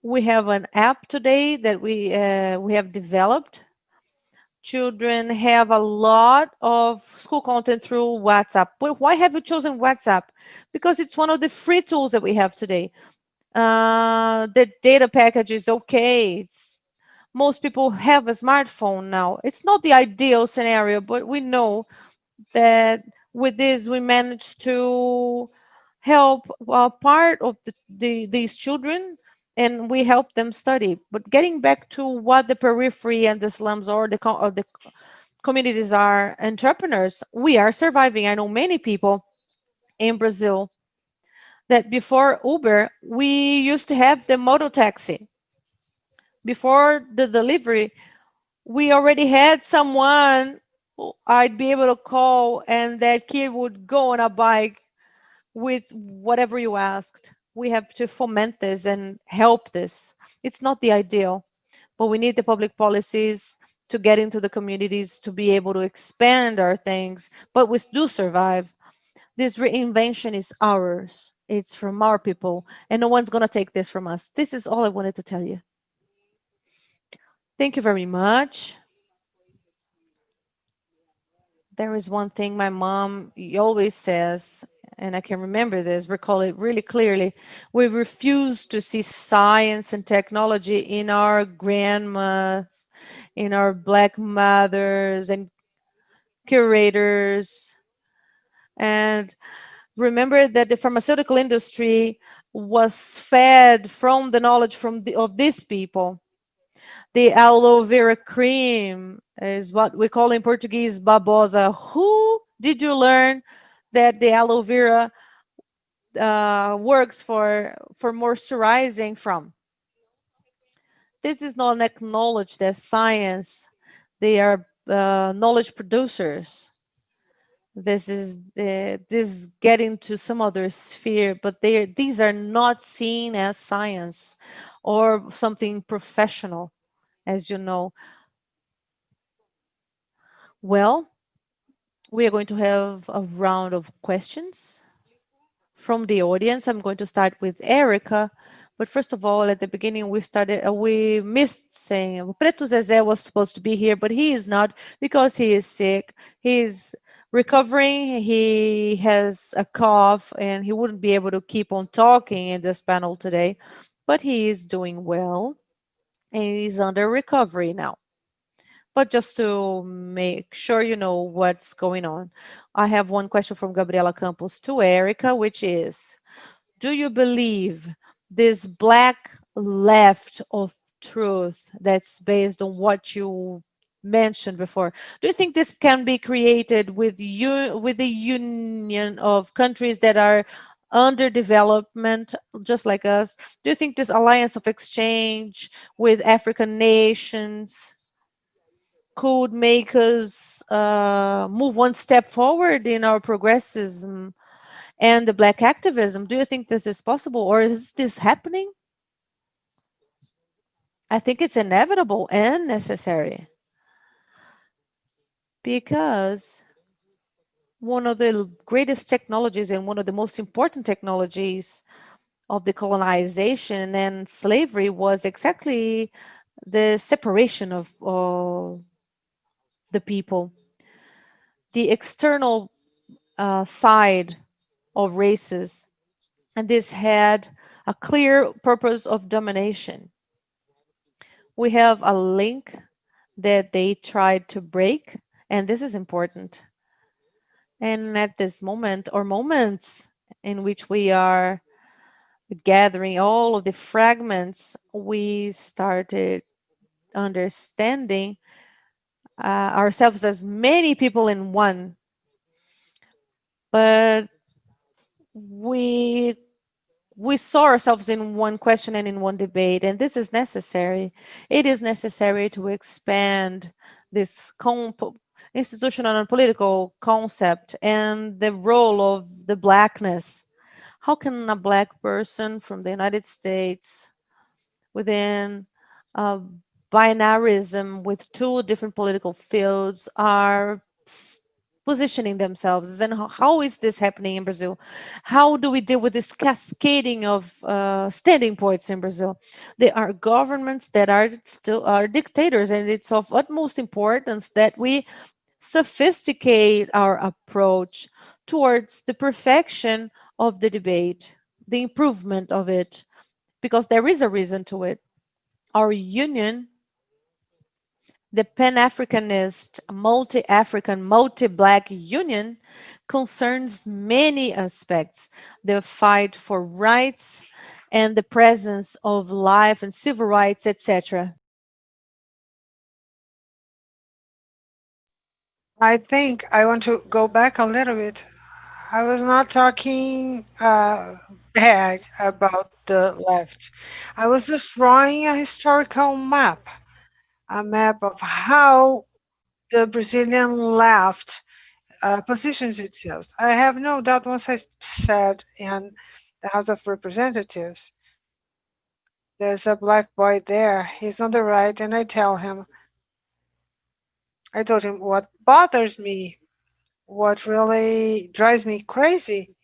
We have an app today that we have developed. Children have a lot of school content through WhatsApp. But why have you chosen WhatsApp? Because it's one of the free tools that we have today. The data package is okay. Most people have a smartphone now. It's not the ideal scenario, but we know that with this we managed to help part of these children, and we help them study. But getting back to what the periphery and the slums or the communities are, entrepreneurs, we are surviving. I know many people in Brazil that before Uber, we used to have the moto taxi. Before the delivery, we already had someone I'd be able to call, and that kid would go on a bike with whatever you asked. We have to foment this and help this. It's not the ideal, but we need the public policies to get into the communities to be able to expand our things, but we do survive. This reinvention is ours. It's from our people, and no one's going to take this from us. This is all I wanted to tell you. Thank you very much. There is one thing my mom always says, and I can remember this, recall it really clearly. We refuse to see science and technology in our grandmas, in our black mothers and curators. And remember that the pharmaceutical industry was fed from the knowledge of these people. The aloe vera cream is what we call in Portuguese babosa. Who did you learn that the aloe vera works for moisturizing from? This is not acknowledged as science. They are knowledge producers. This getting to some other sphere, but these are not seen as science or something professional, as you know. Well, we are going to have a round of questions from the audience. I'm going to start with Erica. But first of all, at the beginning, we missed saying Preto Zezé was supposed to be here, but he is not because he is sick. He's recovering. He has a cough, and he wouldn't be able to keep on talking in this panel today. But he is doing well, and he's under recovery now. But just to make sure you know what's going on, I have one question from Gabriela Campos to Erica, which is, do you believe this black left of truth that's based on what you mentioned before? Do you think this can be created with the union of countries that are under development, just like us? Do you think this alliance of exchange with African nations could make us move one step forward in our progressism and the black activism? Do you think this is possible, or is this happening? I think it's inevitable and necessary. because one of the greatest technologies and one of the most important technologies of the colonization and slavery was exactly the separation of the people, the external side of races, and this had a clear purpose of domination. We have a link that they tried to break, and this is important. And at this moment, or moments in which we are gathering all of the fragments, we started understanding ourselves as many people in one. But we we saw ourselves in one question and in one debate, and this is necessary. It is necessary to expand this institutional and political concept and the role of the blackness. How can a black person from the United States within uh, binarism with two different political fields are positioning themselves, and how is this happening in Brazil? How do we deal with this cascading of standing points in Brazil? There are governments that are still are dictators, and it's of utmost importance that we sophisticate our approach towards the perfection of the debate, the improvement of it, because there is a reason to it. Our union, the Pan-Africanist, multi-African, multi-Black union, concerns many aspects. The fight for rights and the presence of life and civil rights, etc. I think I want to go back a little bit. I was not talking bad about the left. I was just drawing a historical map, a map of how the Brazilian left positions itself. I have no doubt once I said in the House of Representatives, there's a black boy there. He's on the right, and I told him what bothers me, what really drives me crazy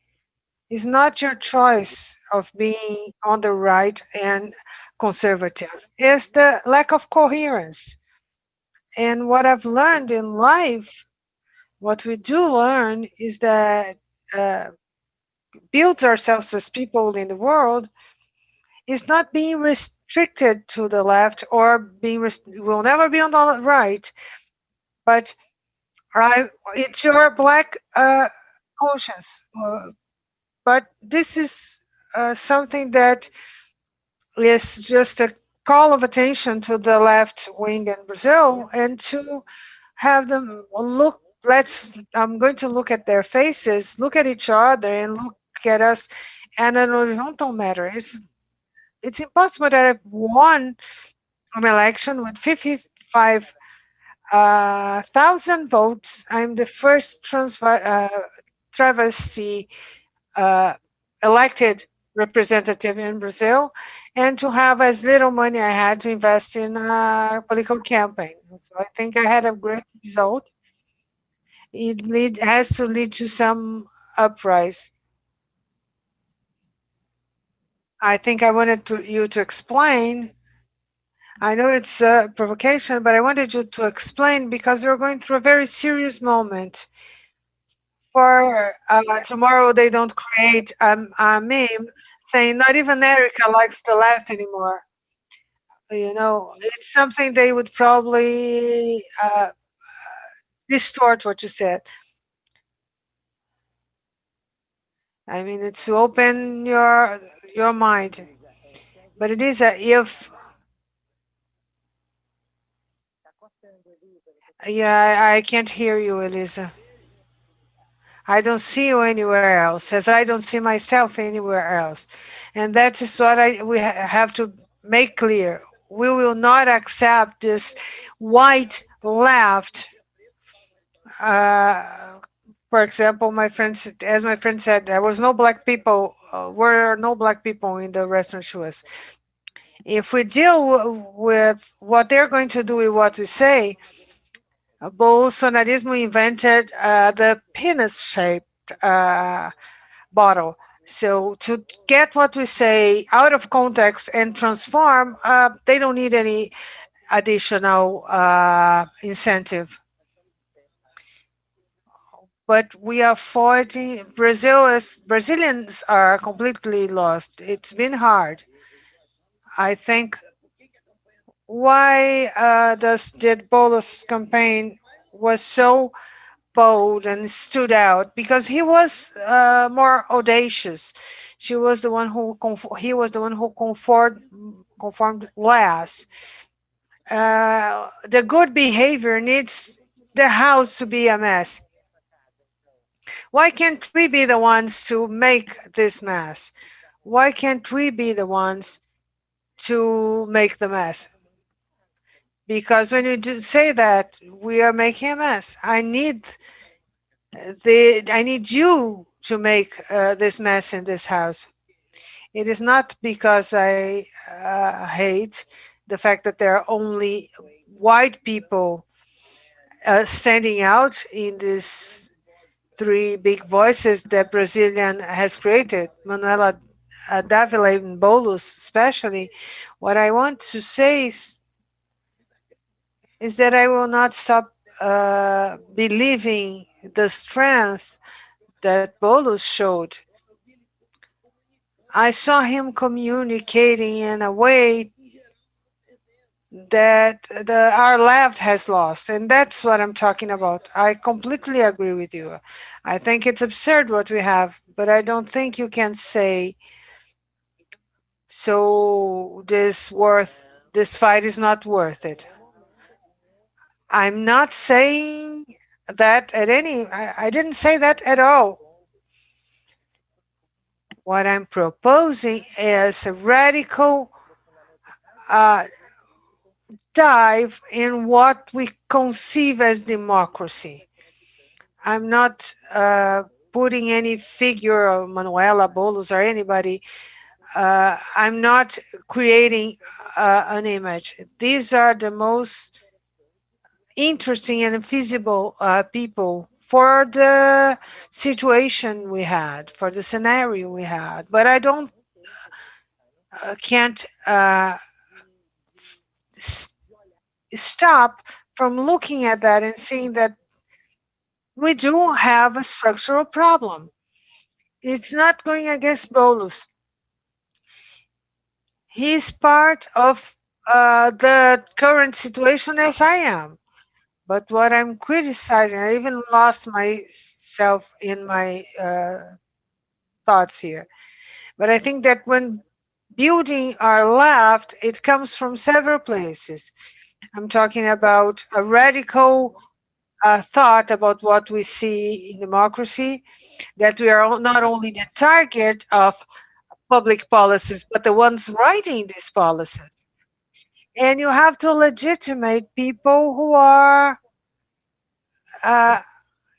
is not your choice of being on the right and conservative. It's the lack of coherence. And what I've learned in life, what we do learn is that uh, build ourselves as people in the world is not being restricted to the left or being will never be on the right, but it's your black conscience. But this is something that is just a call of attention to the left wing in Brazil and to have them look. I'm going to look at their faces, look at each other, and look at us. And an horizontal matter. It's impossible that I've won an election with 55 thousand votes. I'm the first travesty uh, elected representative in Brazil, and to have as little money I had to invest in a political campaign. So I think I had a great result. Has to lead to some uprise. I think I wanted you to explain. I know it's a provocation, but I wanted you to explain because we're going through a very serious moment. For tomorrow, they don't create a meme saying not even Erica likes the left anymore. It's something they would probably distort what you said. I mean, it's to open your mind, but it is a if. Yeah, I can't hear you, Elisa. I don't see you anywhere else, as I don't see myself anywhere else, and that is what we have to make clear. We will not accept this white left. Uh, For example, as my friend said, there was no black people. Were no black people in the restaurant she was. If we deal with what they're going to do with what we say, Bolsonarismo invented the penis-shaped bottle. So to get what we say out of context and transform, they don't need any additional incentive. But we are fighting. Brazilians are completely lost. It's been hard. I think why the Boulos campaign was so bold and stood out because he was more audacious. She was the one who he was the one who conformed less. The good behavior needs the house to be a mess. Why can't we be the ones to make this mess? Why can't we be the ones to make the mess? Because when you say that, we are making a mess. I need you to make this mess in this house. It is not because I hate the fact that there are only white people standing out in these three big voices that Brazilian has created, Manuela Davila and Boulos especially. What I want to say is that I will not stop believing the strength that Boulos showed. I saw him communicating in a way that our left has lost, and that's what I'm talking about. I completely agree with you. I think it's absurd what we have, but I don't think you can say so this fight is not worth it. I'm not saying that I didn't say that at all. What I'm proposing is a radical uh, dive in what we conceive as democracy. I'm not putting any figure of Manuela Boulos or anybody. I'm not creating an image. These are the most interesting and feasible people for the situation we had, for the scenario we had. But I don't can't stop from looking at that and seeing that we do have a structural problem. It's not going against Bolus. He's part of the current situation as I am. But what I'm criticizing, I even lost myself in my thoughts here. But I think that when building our left, it comes from several places. I'm talking about a radical thought about what we see in democracy, that we are not only the target of public policies, but the ones writing these policies. And you have to legitimate people who are uh,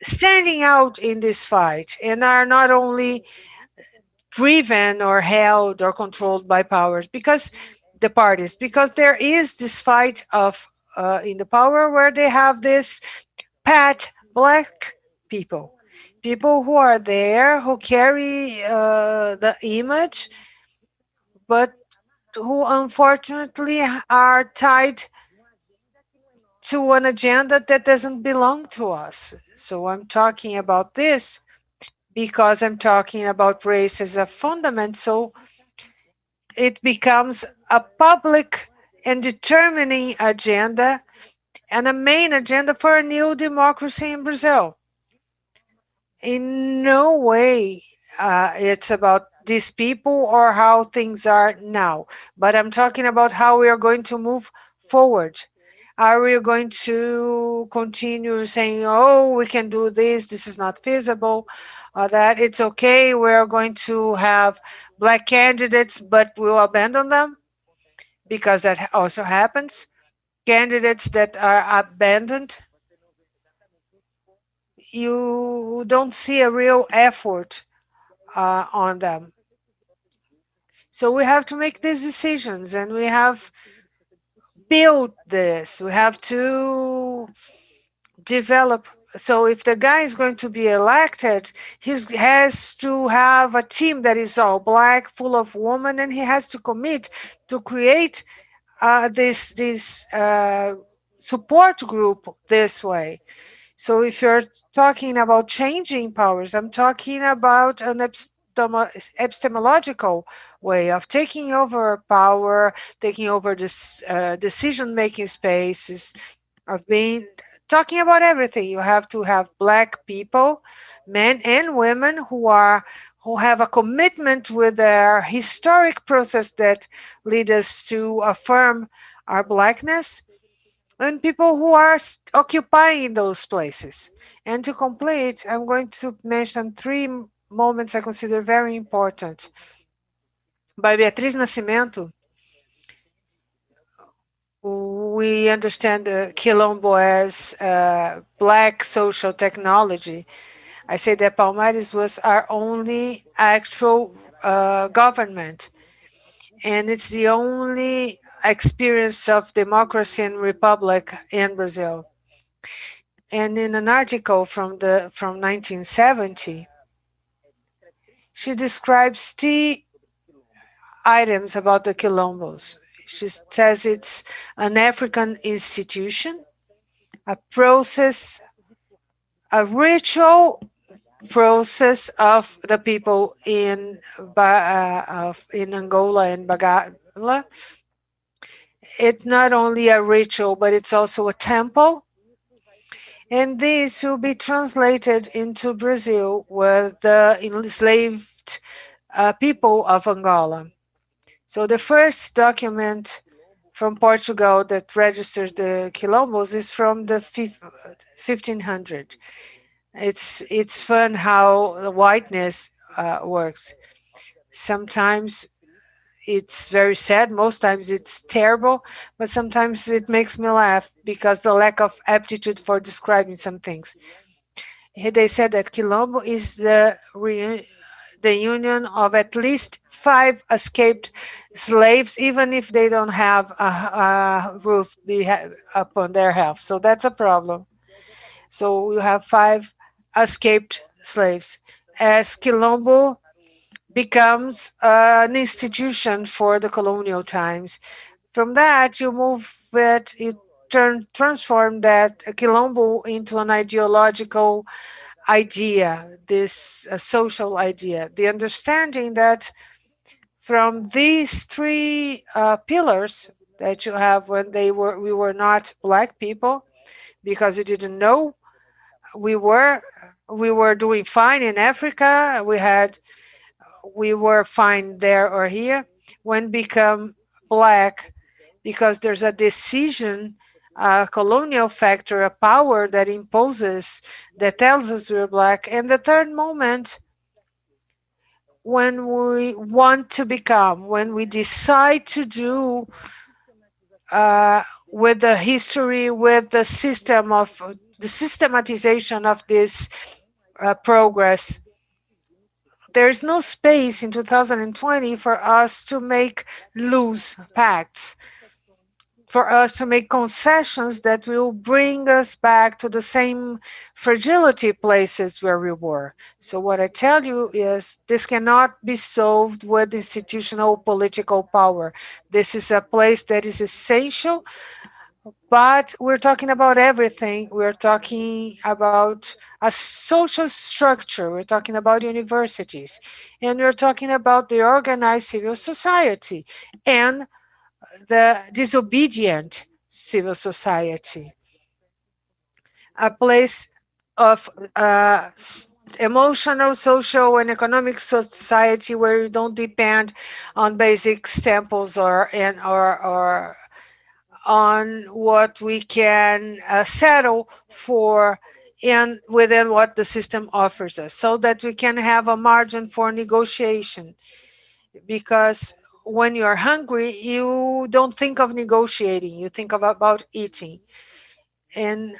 standing out in this fight and are not only driven or held or controlled by powers because the parties, because there is this fight of in the power where they have this pet black people, people who are there who carry the image, but who unfortunately are tied to an agenda that doesn't belong to us. So I'm talking about this because I'm talking about race as a fundament. So it becomes a public and determining agenda and a main agenda for a new democracy in Brazil. In no way it's about these people or how things are now, but I'm talking about how we are going to move forward. Are we going to continue saying, oh, we can do this is not feasible, or that it's okay, we're going to have black candidates, but we'll abandon them? Because that also happens. Candidates that are abandoned, you don't see a real effort on them. So we have to make these decisions and we have built this. We have to develop. So if the guy is going to be elected, he has to have a team that is all black, full of women, and he has to commit to create this support group this way. So if you're talking about changing powers, I'm talking about an epistemological way of taking over power, taking over this decision-making spaces, of being talking about everything. You have to have black people, men and women who have a commitment with their historic process that lead us to affirm our blackness, and people who are occupying those places. And to complete, I'm going to mention three moments I consider very important. By Beatriz Nascimento, we understand the Quilombo as black social technology. I say that Palmares was our only actual government, and it's the only experience of democracy and republic in Brazil. And in an article from 1970, she describes three items about the Quilombos. She says it's an African institution, a process, a ritual process of the people in Angola and Bagala. It's not only a ritual, but it's also a temple. And this will be translated into Brazil with the enslaved people of Angola. So the first document from Portugal that registers the Quilombos is from the 1500. It's fun how the whiteness works. Sometimes it's very sad, most times it's terrible, but sometimes it makes me laugh because the lack of aptitude for describing some things. They said that Quilombo is the union of at least 5 escaped slaves, even if they don't have a roof upon their house. So that's a problem. So you have 5 escaped slaves. As Quilombo becomes an institution for the colonial times. From that, you move it transform that Quilombo into an ideological idea, this social idea. The understanding that from these three pillars that you have when we were not black people because we didn't know we were we were doing fine in Africa. We were fine there or here. When become black, because there's a decision, a colonial factor, a power that imposes, that tells us we're black. And the third moment, when we want to become, when we decide to do with the history, with the system of the systematization of this progress, there's no space in 2020 for us to make loose pacts, for us to make concessions that will bring us back to the same fragility places where we were. So what I tell you is this cannot be solved with institutional political power. This is a place that is essential, but we're talking about everything. We're talking about a social structure. We're talking about universities, and we're talking about the organized civil society and the disobedient civil society, a place of emotional, social, and economic society where you don't depend on basic samples or on what we can settle for within what the system offers us, so that we can have a margin for negotiation. Because when you're hungry, you don't think of negotiating, you think about eating. And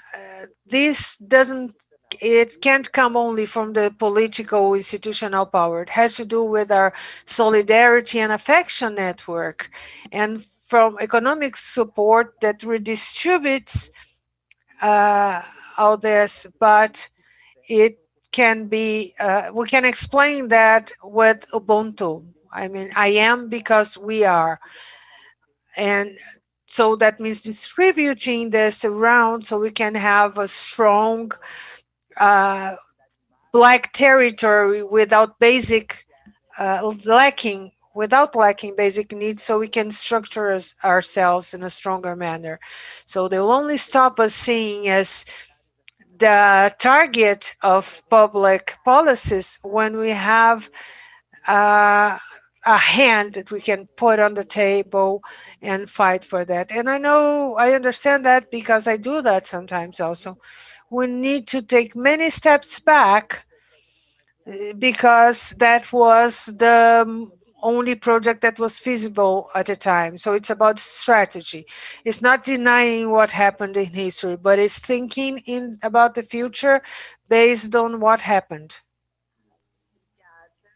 this doesn't, it can't come only from the political institutional power. It has to do with our solidarity and affection network, and from economic support that redistributes uh, all this, but it can be, we can explain that with Ubuntu. I mean, I am because we are. And so that means distributing this around so we can have a strong uh, black territory without basic lacking without lacking basic needs, so we can structure ourselves in a stronger manner. So they will only stop us seeing as the target of public policies when we have a hand that we can put on the table and fight for that. And I understand that because I do that sometimes also. We need to take many steps back because that was the only project that was feasible at the time. So it's about strategy. It's not denying what happened in history, but it's thinking about the future based on what happened.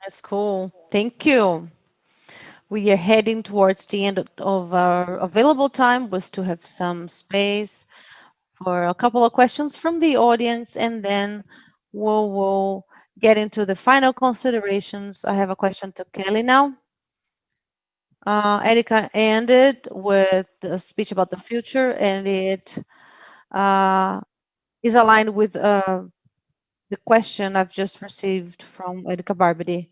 That's cool. Thank you. We are heading towards the end of our available time. We still have some space for a couple of questions from the audience, and then we'll get into the final considerations. I have a question to Kelly now. Erika ended with a speech about the future, and it uh, is aligned with the question I've just received from Erika Barbady.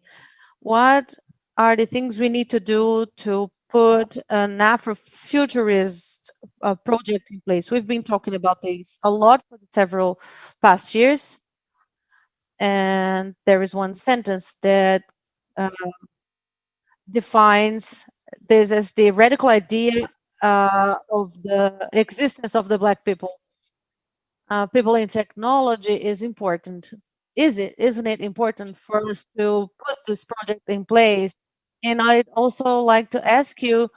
What are the things we need to do to put an Afrofuturist project in place? We've been talking about this a lot for the several past years, and there is one sentence that uh, defines this as the radical idea of the existence of the Black people. People in technology is important. Isn't it important for us to put this project in place? And I'd also like to ask you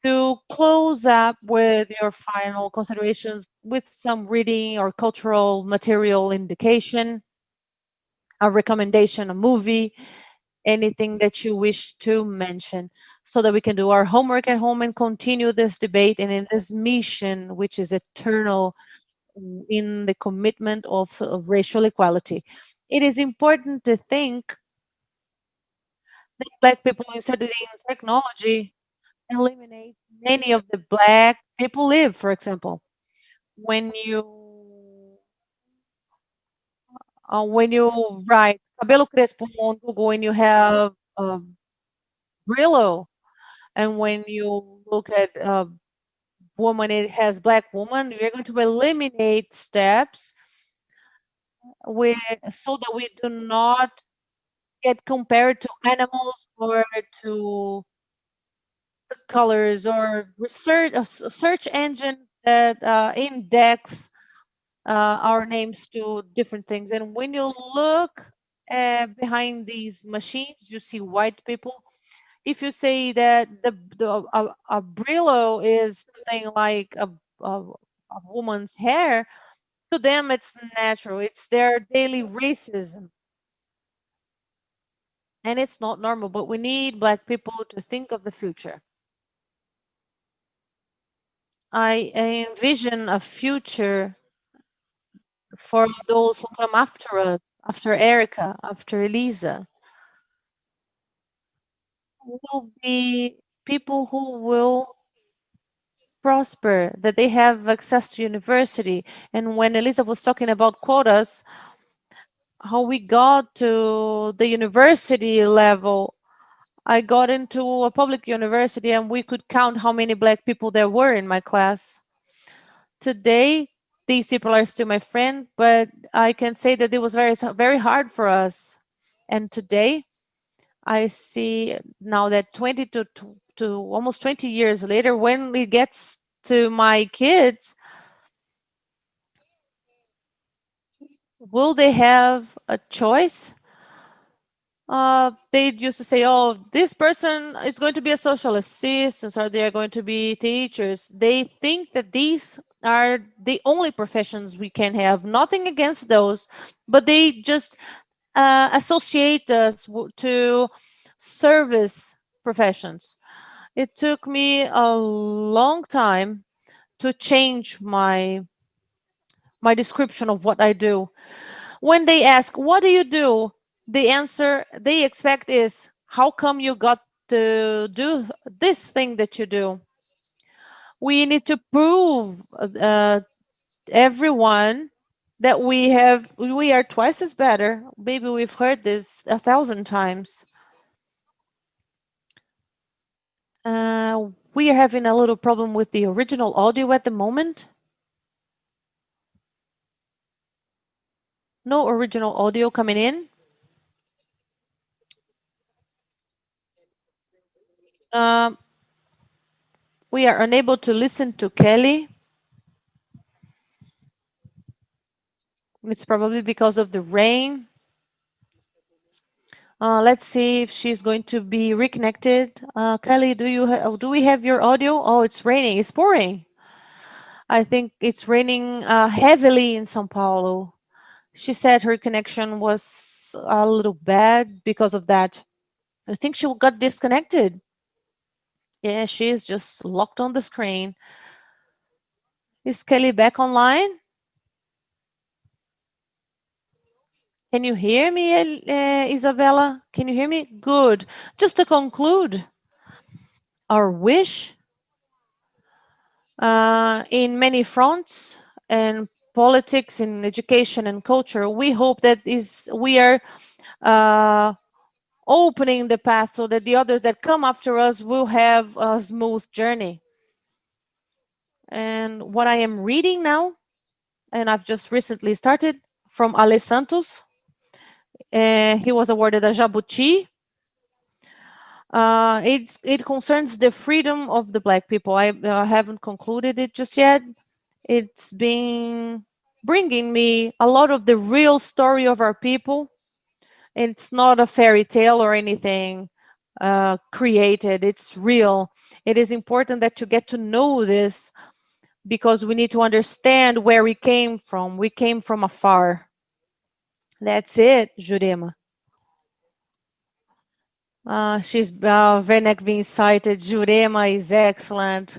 to close up with your final considerations with some reading or cultural material indication, a recommendation, a movie, anything that you wish to mention, so that we can do our homework at home and continue this debate and in this mission, which is eternal in the commitment of racial equality. It is important to think that Black people inserted in technology eliminates many of the Black people live. For example, when you write cabelo crespo on Google and you have Brillo, and when you look at woman, it has Black woman. We're going to eliminate steps with, so that we do not get compared to animals or to the colors or research search engines that index our names to different things. And when you look behind these machines, you see white people. If you say that a Brillo is something like a woman's hair, to them it's natural. It's their daily racism, and it's not normal. But we need Black people to think of the future. I envision a future for those who come after us, after Erica, after Elisa, will be people who will prosper, that they have access to university. And when Elisa was talking about quotas, how we got to the university level, I got into a public university and we could count how many Black people there were in my class. Today, these people are still my friend, but I can say that it was very hard for us. And today, I see now that 20 to almost 20 years later, when it gets to my kids, will they have a choice? They used to say, oh, this person is going to be a social assistant or they are going to be teachers. They think that these are the only professions we can have. Nothing against those, but they just associate us to service professions. It took me a long time to change my my description of what I do. When they ask, what do you do? The answer they expect is, how come you got to do this thing that you do? We need to prove everyone that we are twice as better. Maybe we've heard this 1,000 times. We are having a little problem with the original audio at the moment. No original audio coming in. Um, we are unable to listen to Kelly. It's probably because of the rain. Let's see if she's going to be reconnected. Kelly, do we have your audio? Oh, it's raining. It's pouring. I think it's raining heavily in São Paulo. She said her connection was a little bad because of that. I think she got disconnected. Yeah, she is just locked on the screen. Is Kelly back online? Can you hear me, Isabela? Can you hear me? Good. Just to conclude, our wish in many fronts and politics, in education and culture, we hope that we are opening the path so that the others that come after us will have a smooth journey. And what I am reading now, and I've just recently started, from Ale Santos. He was awarded a Jabuti. It concerns the freedom of the Black people. I haven't concluded it just yet. It's been bringing me a lot of the real story of our people. It's not a fairy tale or anything created. It's real. It is important that you get to know this because we need to understand where we came from. We came from afar. That's it, Jurema. She's Venek being cited. Jurema is excellent.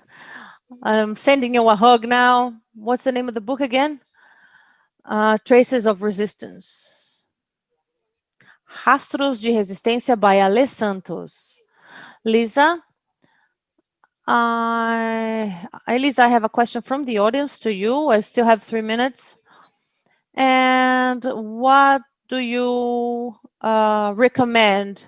I'm sending you a hug now. What's the name of the book again? Traces of Resistance. Rastros de Resistência by Ale Santos. Lisa, Elisa, I have a question from the audience to you. I still have 3 minutes. And what do you recommend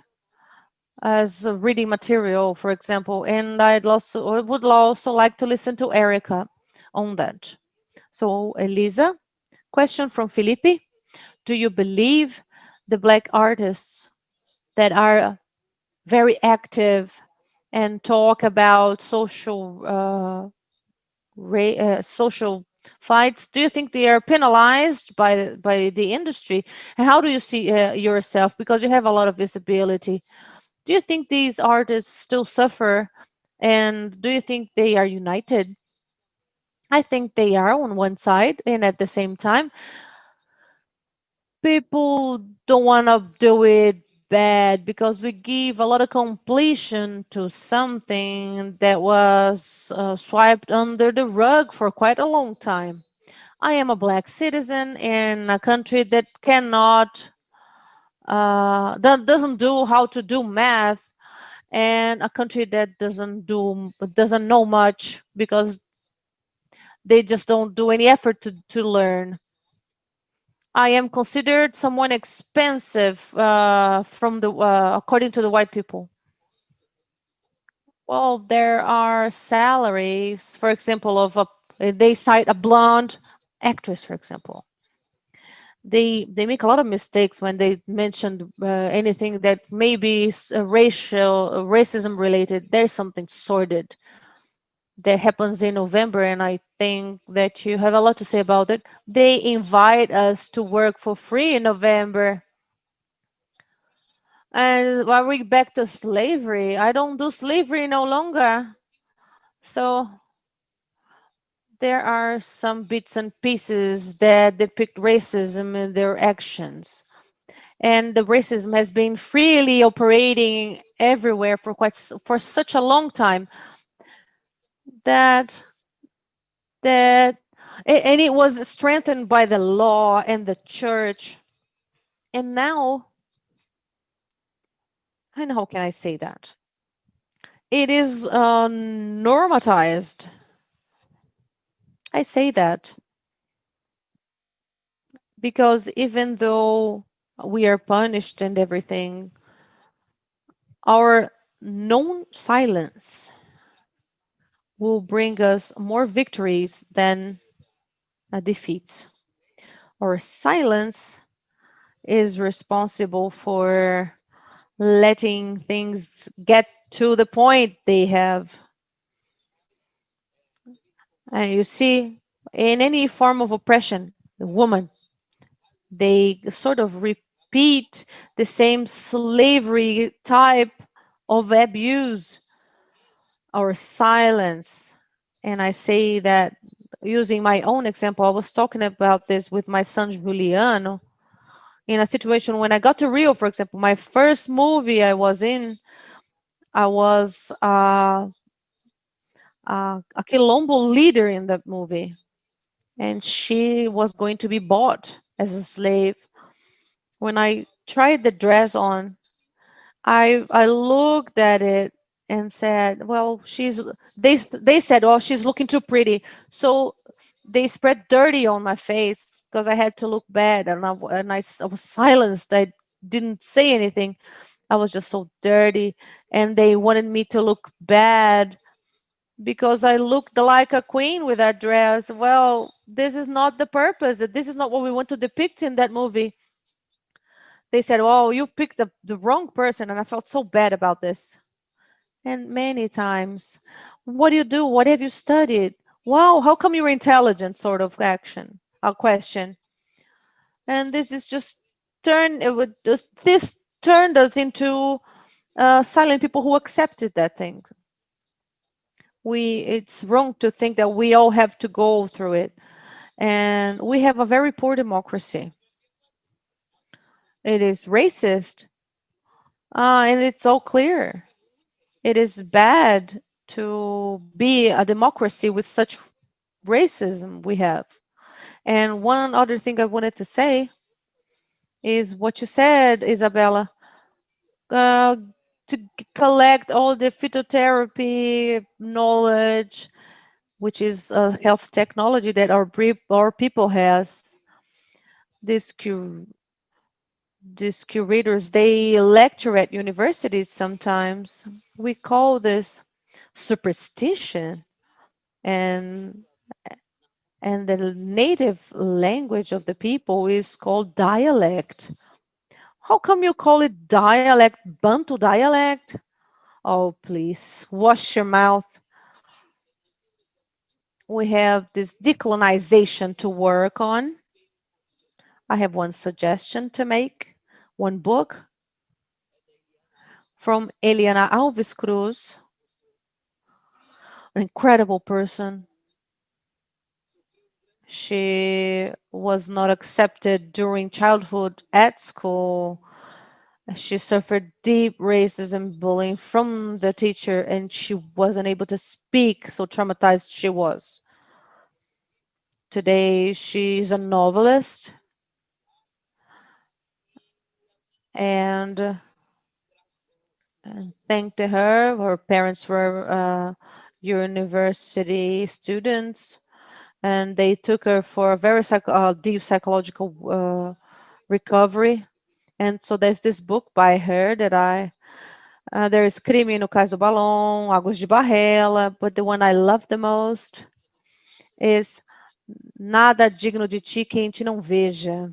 as a reading material, for example? And I would also like to listen to Erica on that. So, Elisa, question from Felipe. Do you believe the Black artists that are very active and talk about social fights, do you think they are penalized by the industry? And how do you see yourself, because you have a lot of visibility? Do you think these artists still suffer, and do you think they are united? I think they are on one side, and at the same time, people don't want to do it bad because we give a lot of completion to something that was swiped under the rug for quite a long time. I am a Black citizen in a country that cannot, that doesn't do how to do math, and a country that doesn't know much because they just don't do any effort to learn. I am considered someone expensive from the according to the white people. Well, there are salaries, for example, they cite a blonde actress, for example. They make a lot of mistakes when they mention anything that may be racism related. There's something sordid that happens in November, and I think that you have a lot to say about it. They invite us to work for free in November. And are we back to slavery? I don't do slavery no longer. So there are some bits and pieces that depict racism in their actions. And the racism has been freely operating everywhere for such a long time that And it was strengthened by the law and the church. And now, and how can I say that? It is normatized. I say that because even though we are punished and everything, our known silence will bring us more victories than defeats. Our silence is responsible for letting things get to the point they have. And you see, in any form of oppression, the woman, they sort of repeat the same slavery type of abuse or silence. And I say that using my own example, I was talking about this with my son Juliano in a situation when I got to Rio, for example, my first movie I was in, I was a Quilombo leader in that movie. And she was going to be bought as a slave. When I tried the dress on, I looked at it and said, "Well, they said, oh, she's looking too pretty." So they spread dirty on my face because I had to look bad, and I was silenced. I didn't say anything. I was just so dirty, and they wanted me to look bad because I looked like a queen with that dress. Well, this is not the purpose. This is not what we want to depict in that movie. They said, "Oh, you picked the wrong person," and I felt so bad about this. And many times, what do you do? What have you studied? Wow, how come you're intelligent? Sort of action, a question. And this is just this turned us into silent people who accepted that thing. It's wrong to think that we all have to go through it. And we have a very poor democracy. It is racist, and it's all clear. It is bad to be a democracy with such racism we have. And one other thing I wanted to say is what you said, Isabela, uh, to collect all the phytotherapy knowledge, which is a health technology that our people has. These these curators, they lecture at universities sometimes. We call this superstition, and the native language of the people is called dialect. How come you call it dialect, Bantu dialect? Oh, please, wash your mouth. We have this decolonization to work on. I have one suggestion to make, one book from Eliana Alves Cruz, an incredible person. She was not accepted during childhood at school. She suffered deep racism, bullying from the teacher, and she wasn't able to speak, so traumatized she was. Today, she's a novelist, and thanks to her, her parents were university students, and they took her for a very deep psychological recovery. And so there's this book by her that there is Crime no Caso Balão, Águas de Barrela, but the one I love the most is Nada Digno de Ti Quem Te Não Veja,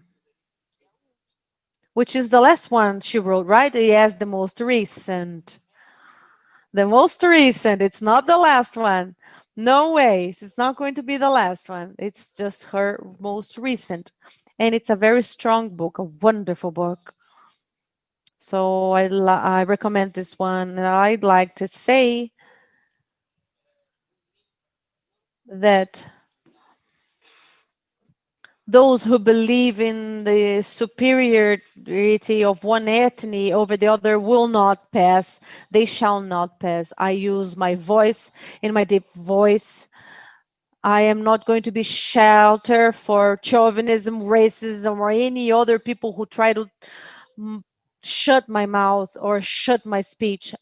which is the last one she wrote, right? Yes, the most recent. The most recent. It's not the last one. No way. It's not going to be the last one. It's just her most recent. And it's a very strong book, a wonderful book. So I recommend this one. And I'd like to say that those who believe in the superiority of one ethnic over the other will not pass. They shall not pass. I use my voice, in my deep voice. I am not going to be shelter for chauvinism, racism, or any other people who try to shut my mouth or shut my speech.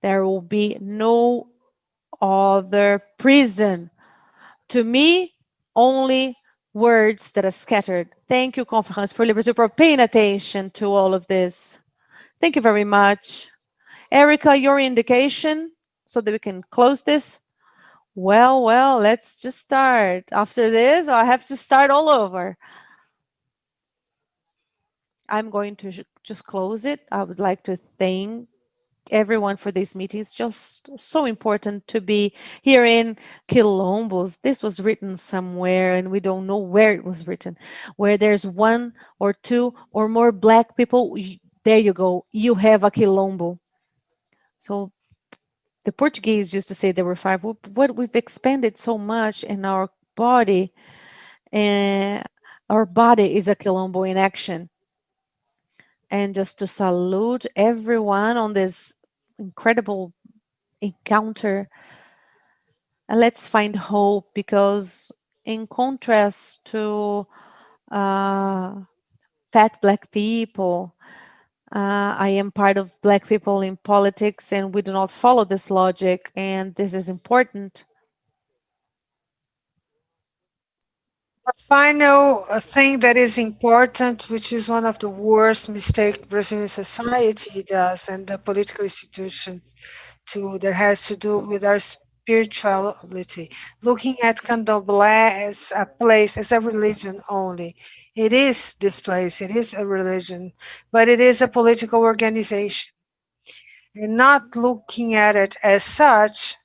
There will be no other prison. To me, only words that are scattered. Thank you, Conférence for Liberty, for paying attention to all of this. Thank you very much. Erica, your indication so that we can close this. Well, let's just start. After this, I have to start all over. I'm going to just close it. I would like to thank everyone for this meeting. It's just so important to be here in Quilombos. This was written somewhere and we don't know where it was written. Where there's one or two or more black people, there you go. You have a Quilombo. So the Portuguese used to say there were five. What we've expanded so much in our body, and our body is a Quilombo in action. And just to salute everyone on this incredible encounter. And let's find hope, because in contrast to fat black people, I am part of black people in politics, and we do not follow this logic, and this is important. A final thing that is important, which is one of the worst mistakes Brazilian society does and the political institutions too, that has to do with our spirituality. Looking at Candomblé as a place, as a religion only. It is this place, it is a religion, but it is a political organization. And not looking at it as such,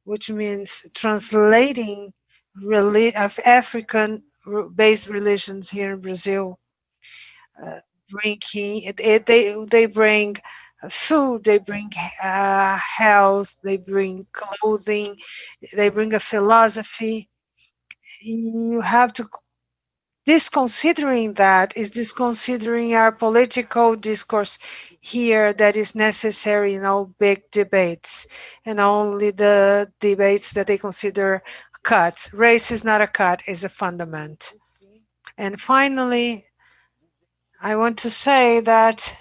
which means translating of African-based religions here in Brazil, drinking. They bring food, they bring health, they bring clothing, they bring a philosophy. You have to disconsidering that is disconsidering our political discourse here that is necessary in all big debates and only the debates that they consider cuts. Race is not a cut, is a fundament. And finally, I want to say that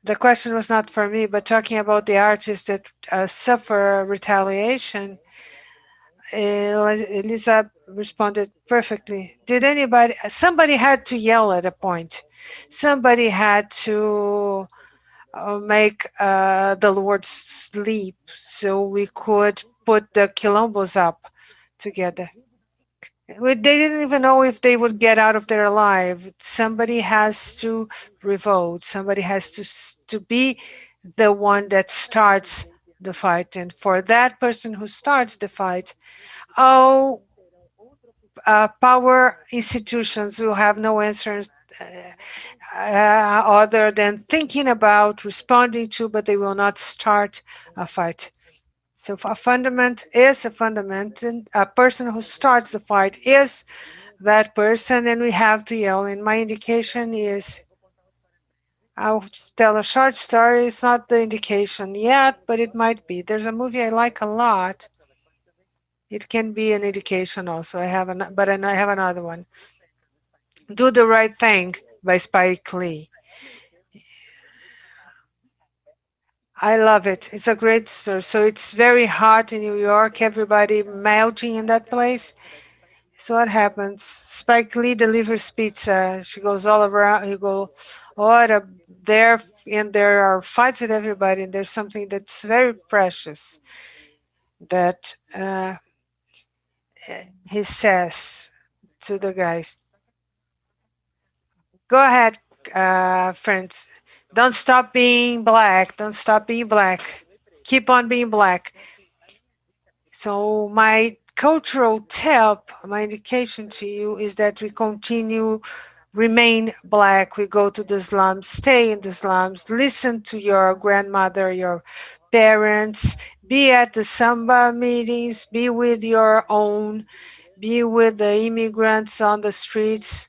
the question was not for me, but talking about the artists that suffer retaliation, Elisa responded perfectly. Somebody had to yell at a point. Somebody had to make the Lord sleep so we could put the quilombos up together. They didn't even know if they would get out of there alive. Somebody has to revolt. Somebody has to be the one that starts the fight. And for that person who starts the fight, all power institutions will have no answers other than thinking about, responding to, but they will not start a fight. So a fundament is a fundament, and a person who starts the fight is that person, and we have to yell. And my indication is, I'll tell a short story. It's not the indication yet, but it might be. There's a movie I like a lot. It can be an indication also. I have another one. Do the Right Thing by Spike Lee. I love it. It's a great story. So it's very hot in New York. Everybody melting in that place. So what happens? Spike Lee delivers pizza. She goes all around. You go, there, and there are fights with everybody. And there's something that's very precious that he says to the guys. Go ahead, friends. Don't stop being black. Don't stop being black. Keep on being black. So my cultural tip, my indication to you is that we continue, remain black. We go to the slums, stay in the slums, listen to your grandmother, your parents, be at the samba meetings, be with your own, be with the immigrants on the streets.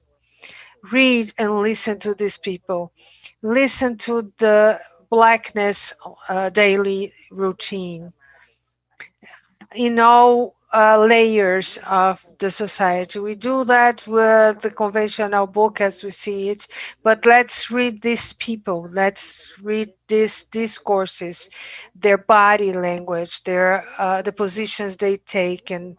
Read and listen to these people. Listen to the blackness daily routine. In all layers of the society. We do that with the conventional book as we see it, but let's read these people. Let's read these discourses, their body language, their the positions they take, and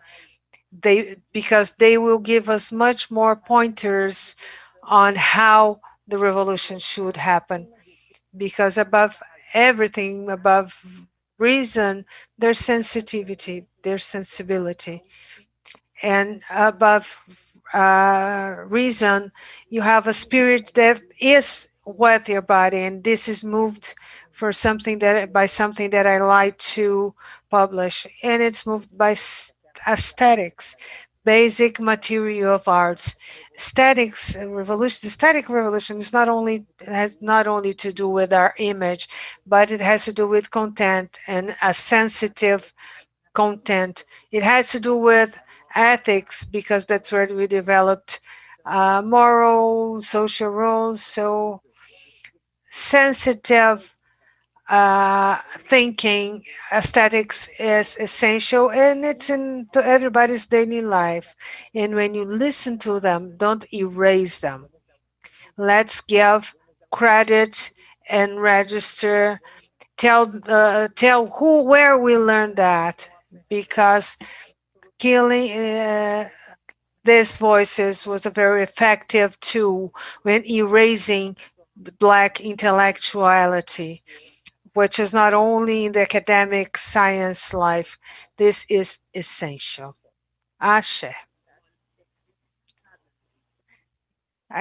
because they will give us much more pointers on how the revolution should happen. Because above everything, above reason, there's sensitivity, there's sensibility, and above reason, you have a spirit that is with your body, and this is moved for something that by something that I like to publish, and it's moved by aesthetics, basic material of arts. Aesthetics revolution, the aesthetic revolution is not only has not only to do with our image, but it has to do with content and a sensitive content. It has to do with ethics because that's where we developed moral, social rules. So sensitive thinking, aesthetics is essential, and it's in to everybody's daily life. And when you listen to them, don't erase them. Let's give credit and register. Tell who where we learned that, because killing these voices was a very effective tool when erasing the Black intellectuality, which is not only in the academic science life. This is essential. Ashe.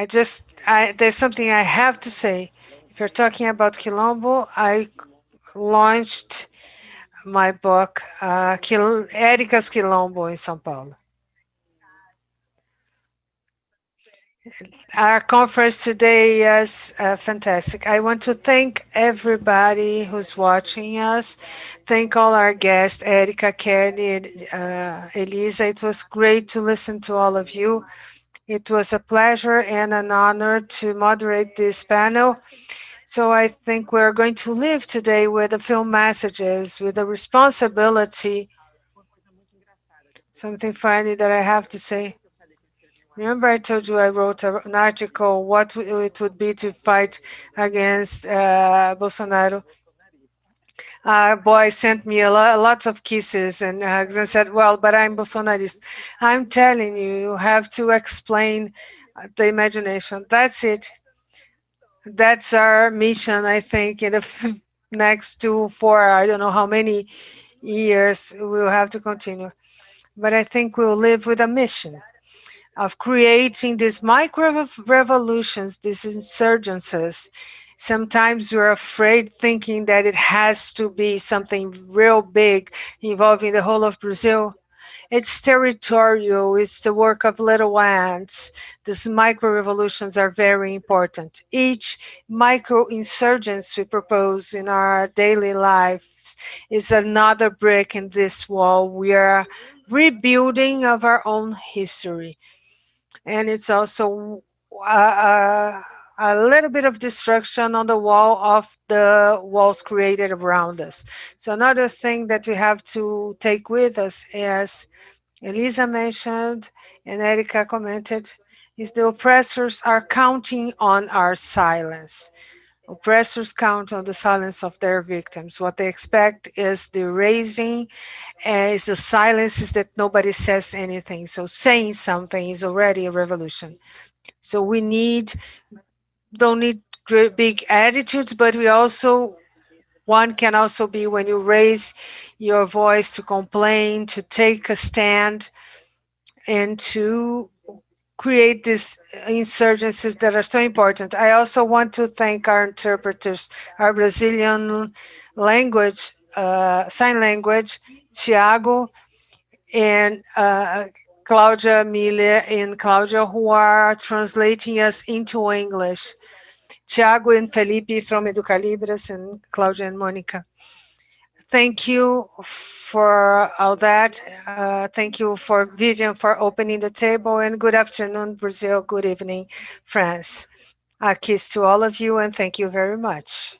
There's something I have to say. If you're talking about Quilombo, I launched my book, Érica's Quilombo in São Paulo. Our conference today is fantastic. I want to thank everybody who's watching us. Thank all our guests, Erica, Kelly, Elisa. It was great to listen to all of you. It was a pleasure and an honor to moderate this panel. So I think we're going to leave today with a few messages, with a responsibility. Something funny that I have to say. Remember I told you I wrote an article, what it would be to fight against Bolsonaro. Boy sent me lots of kisses and hugs and said, well, but I'm Bolsonarist. I'm telling you, you have to explain the imagination. That's it. That's our mission, I think, in the next 4, I don't know how many years we'll have to continue. But I think we'll live with a mission of creating these micro revolutions, these insurgencies. Sometimes we're afraid, thinking that it has to be something real big involving the whole of Brazil. It's territorial, it's the work of little ants. These micro revolutions are very important. Each micro insurgence we propose in our daily lives is another brick in this wall. We are rebuilding of our own history. And it's also a little bit of destruction on the wall of the walls created around us. So another thing that we have to take with us, as Elisa mentioned and Erica commented, is the oppressors are counting on our silence. Oppressors count on the silence of their victims. What they expect is the erasing, is the silence, is that nobody says anything. So saying something is already a revolution. So we don't need great big attitudes, but one can also be when you raise your voice to complain, to take a stand, and to create these insurgencies that are so important. I also want to thank our interpreters, our Brazilian language, sign language, Tiago and Claudia, Miller, and Claudia, who are translating us into English. Tiago and Felipe from Educalibras, and Claudia and Monica. Thank you for all that. Thank you for Vivian for opening the table, and good afternoon, Brazil. Good evening, France. A kiss to all of you, and thank you very much.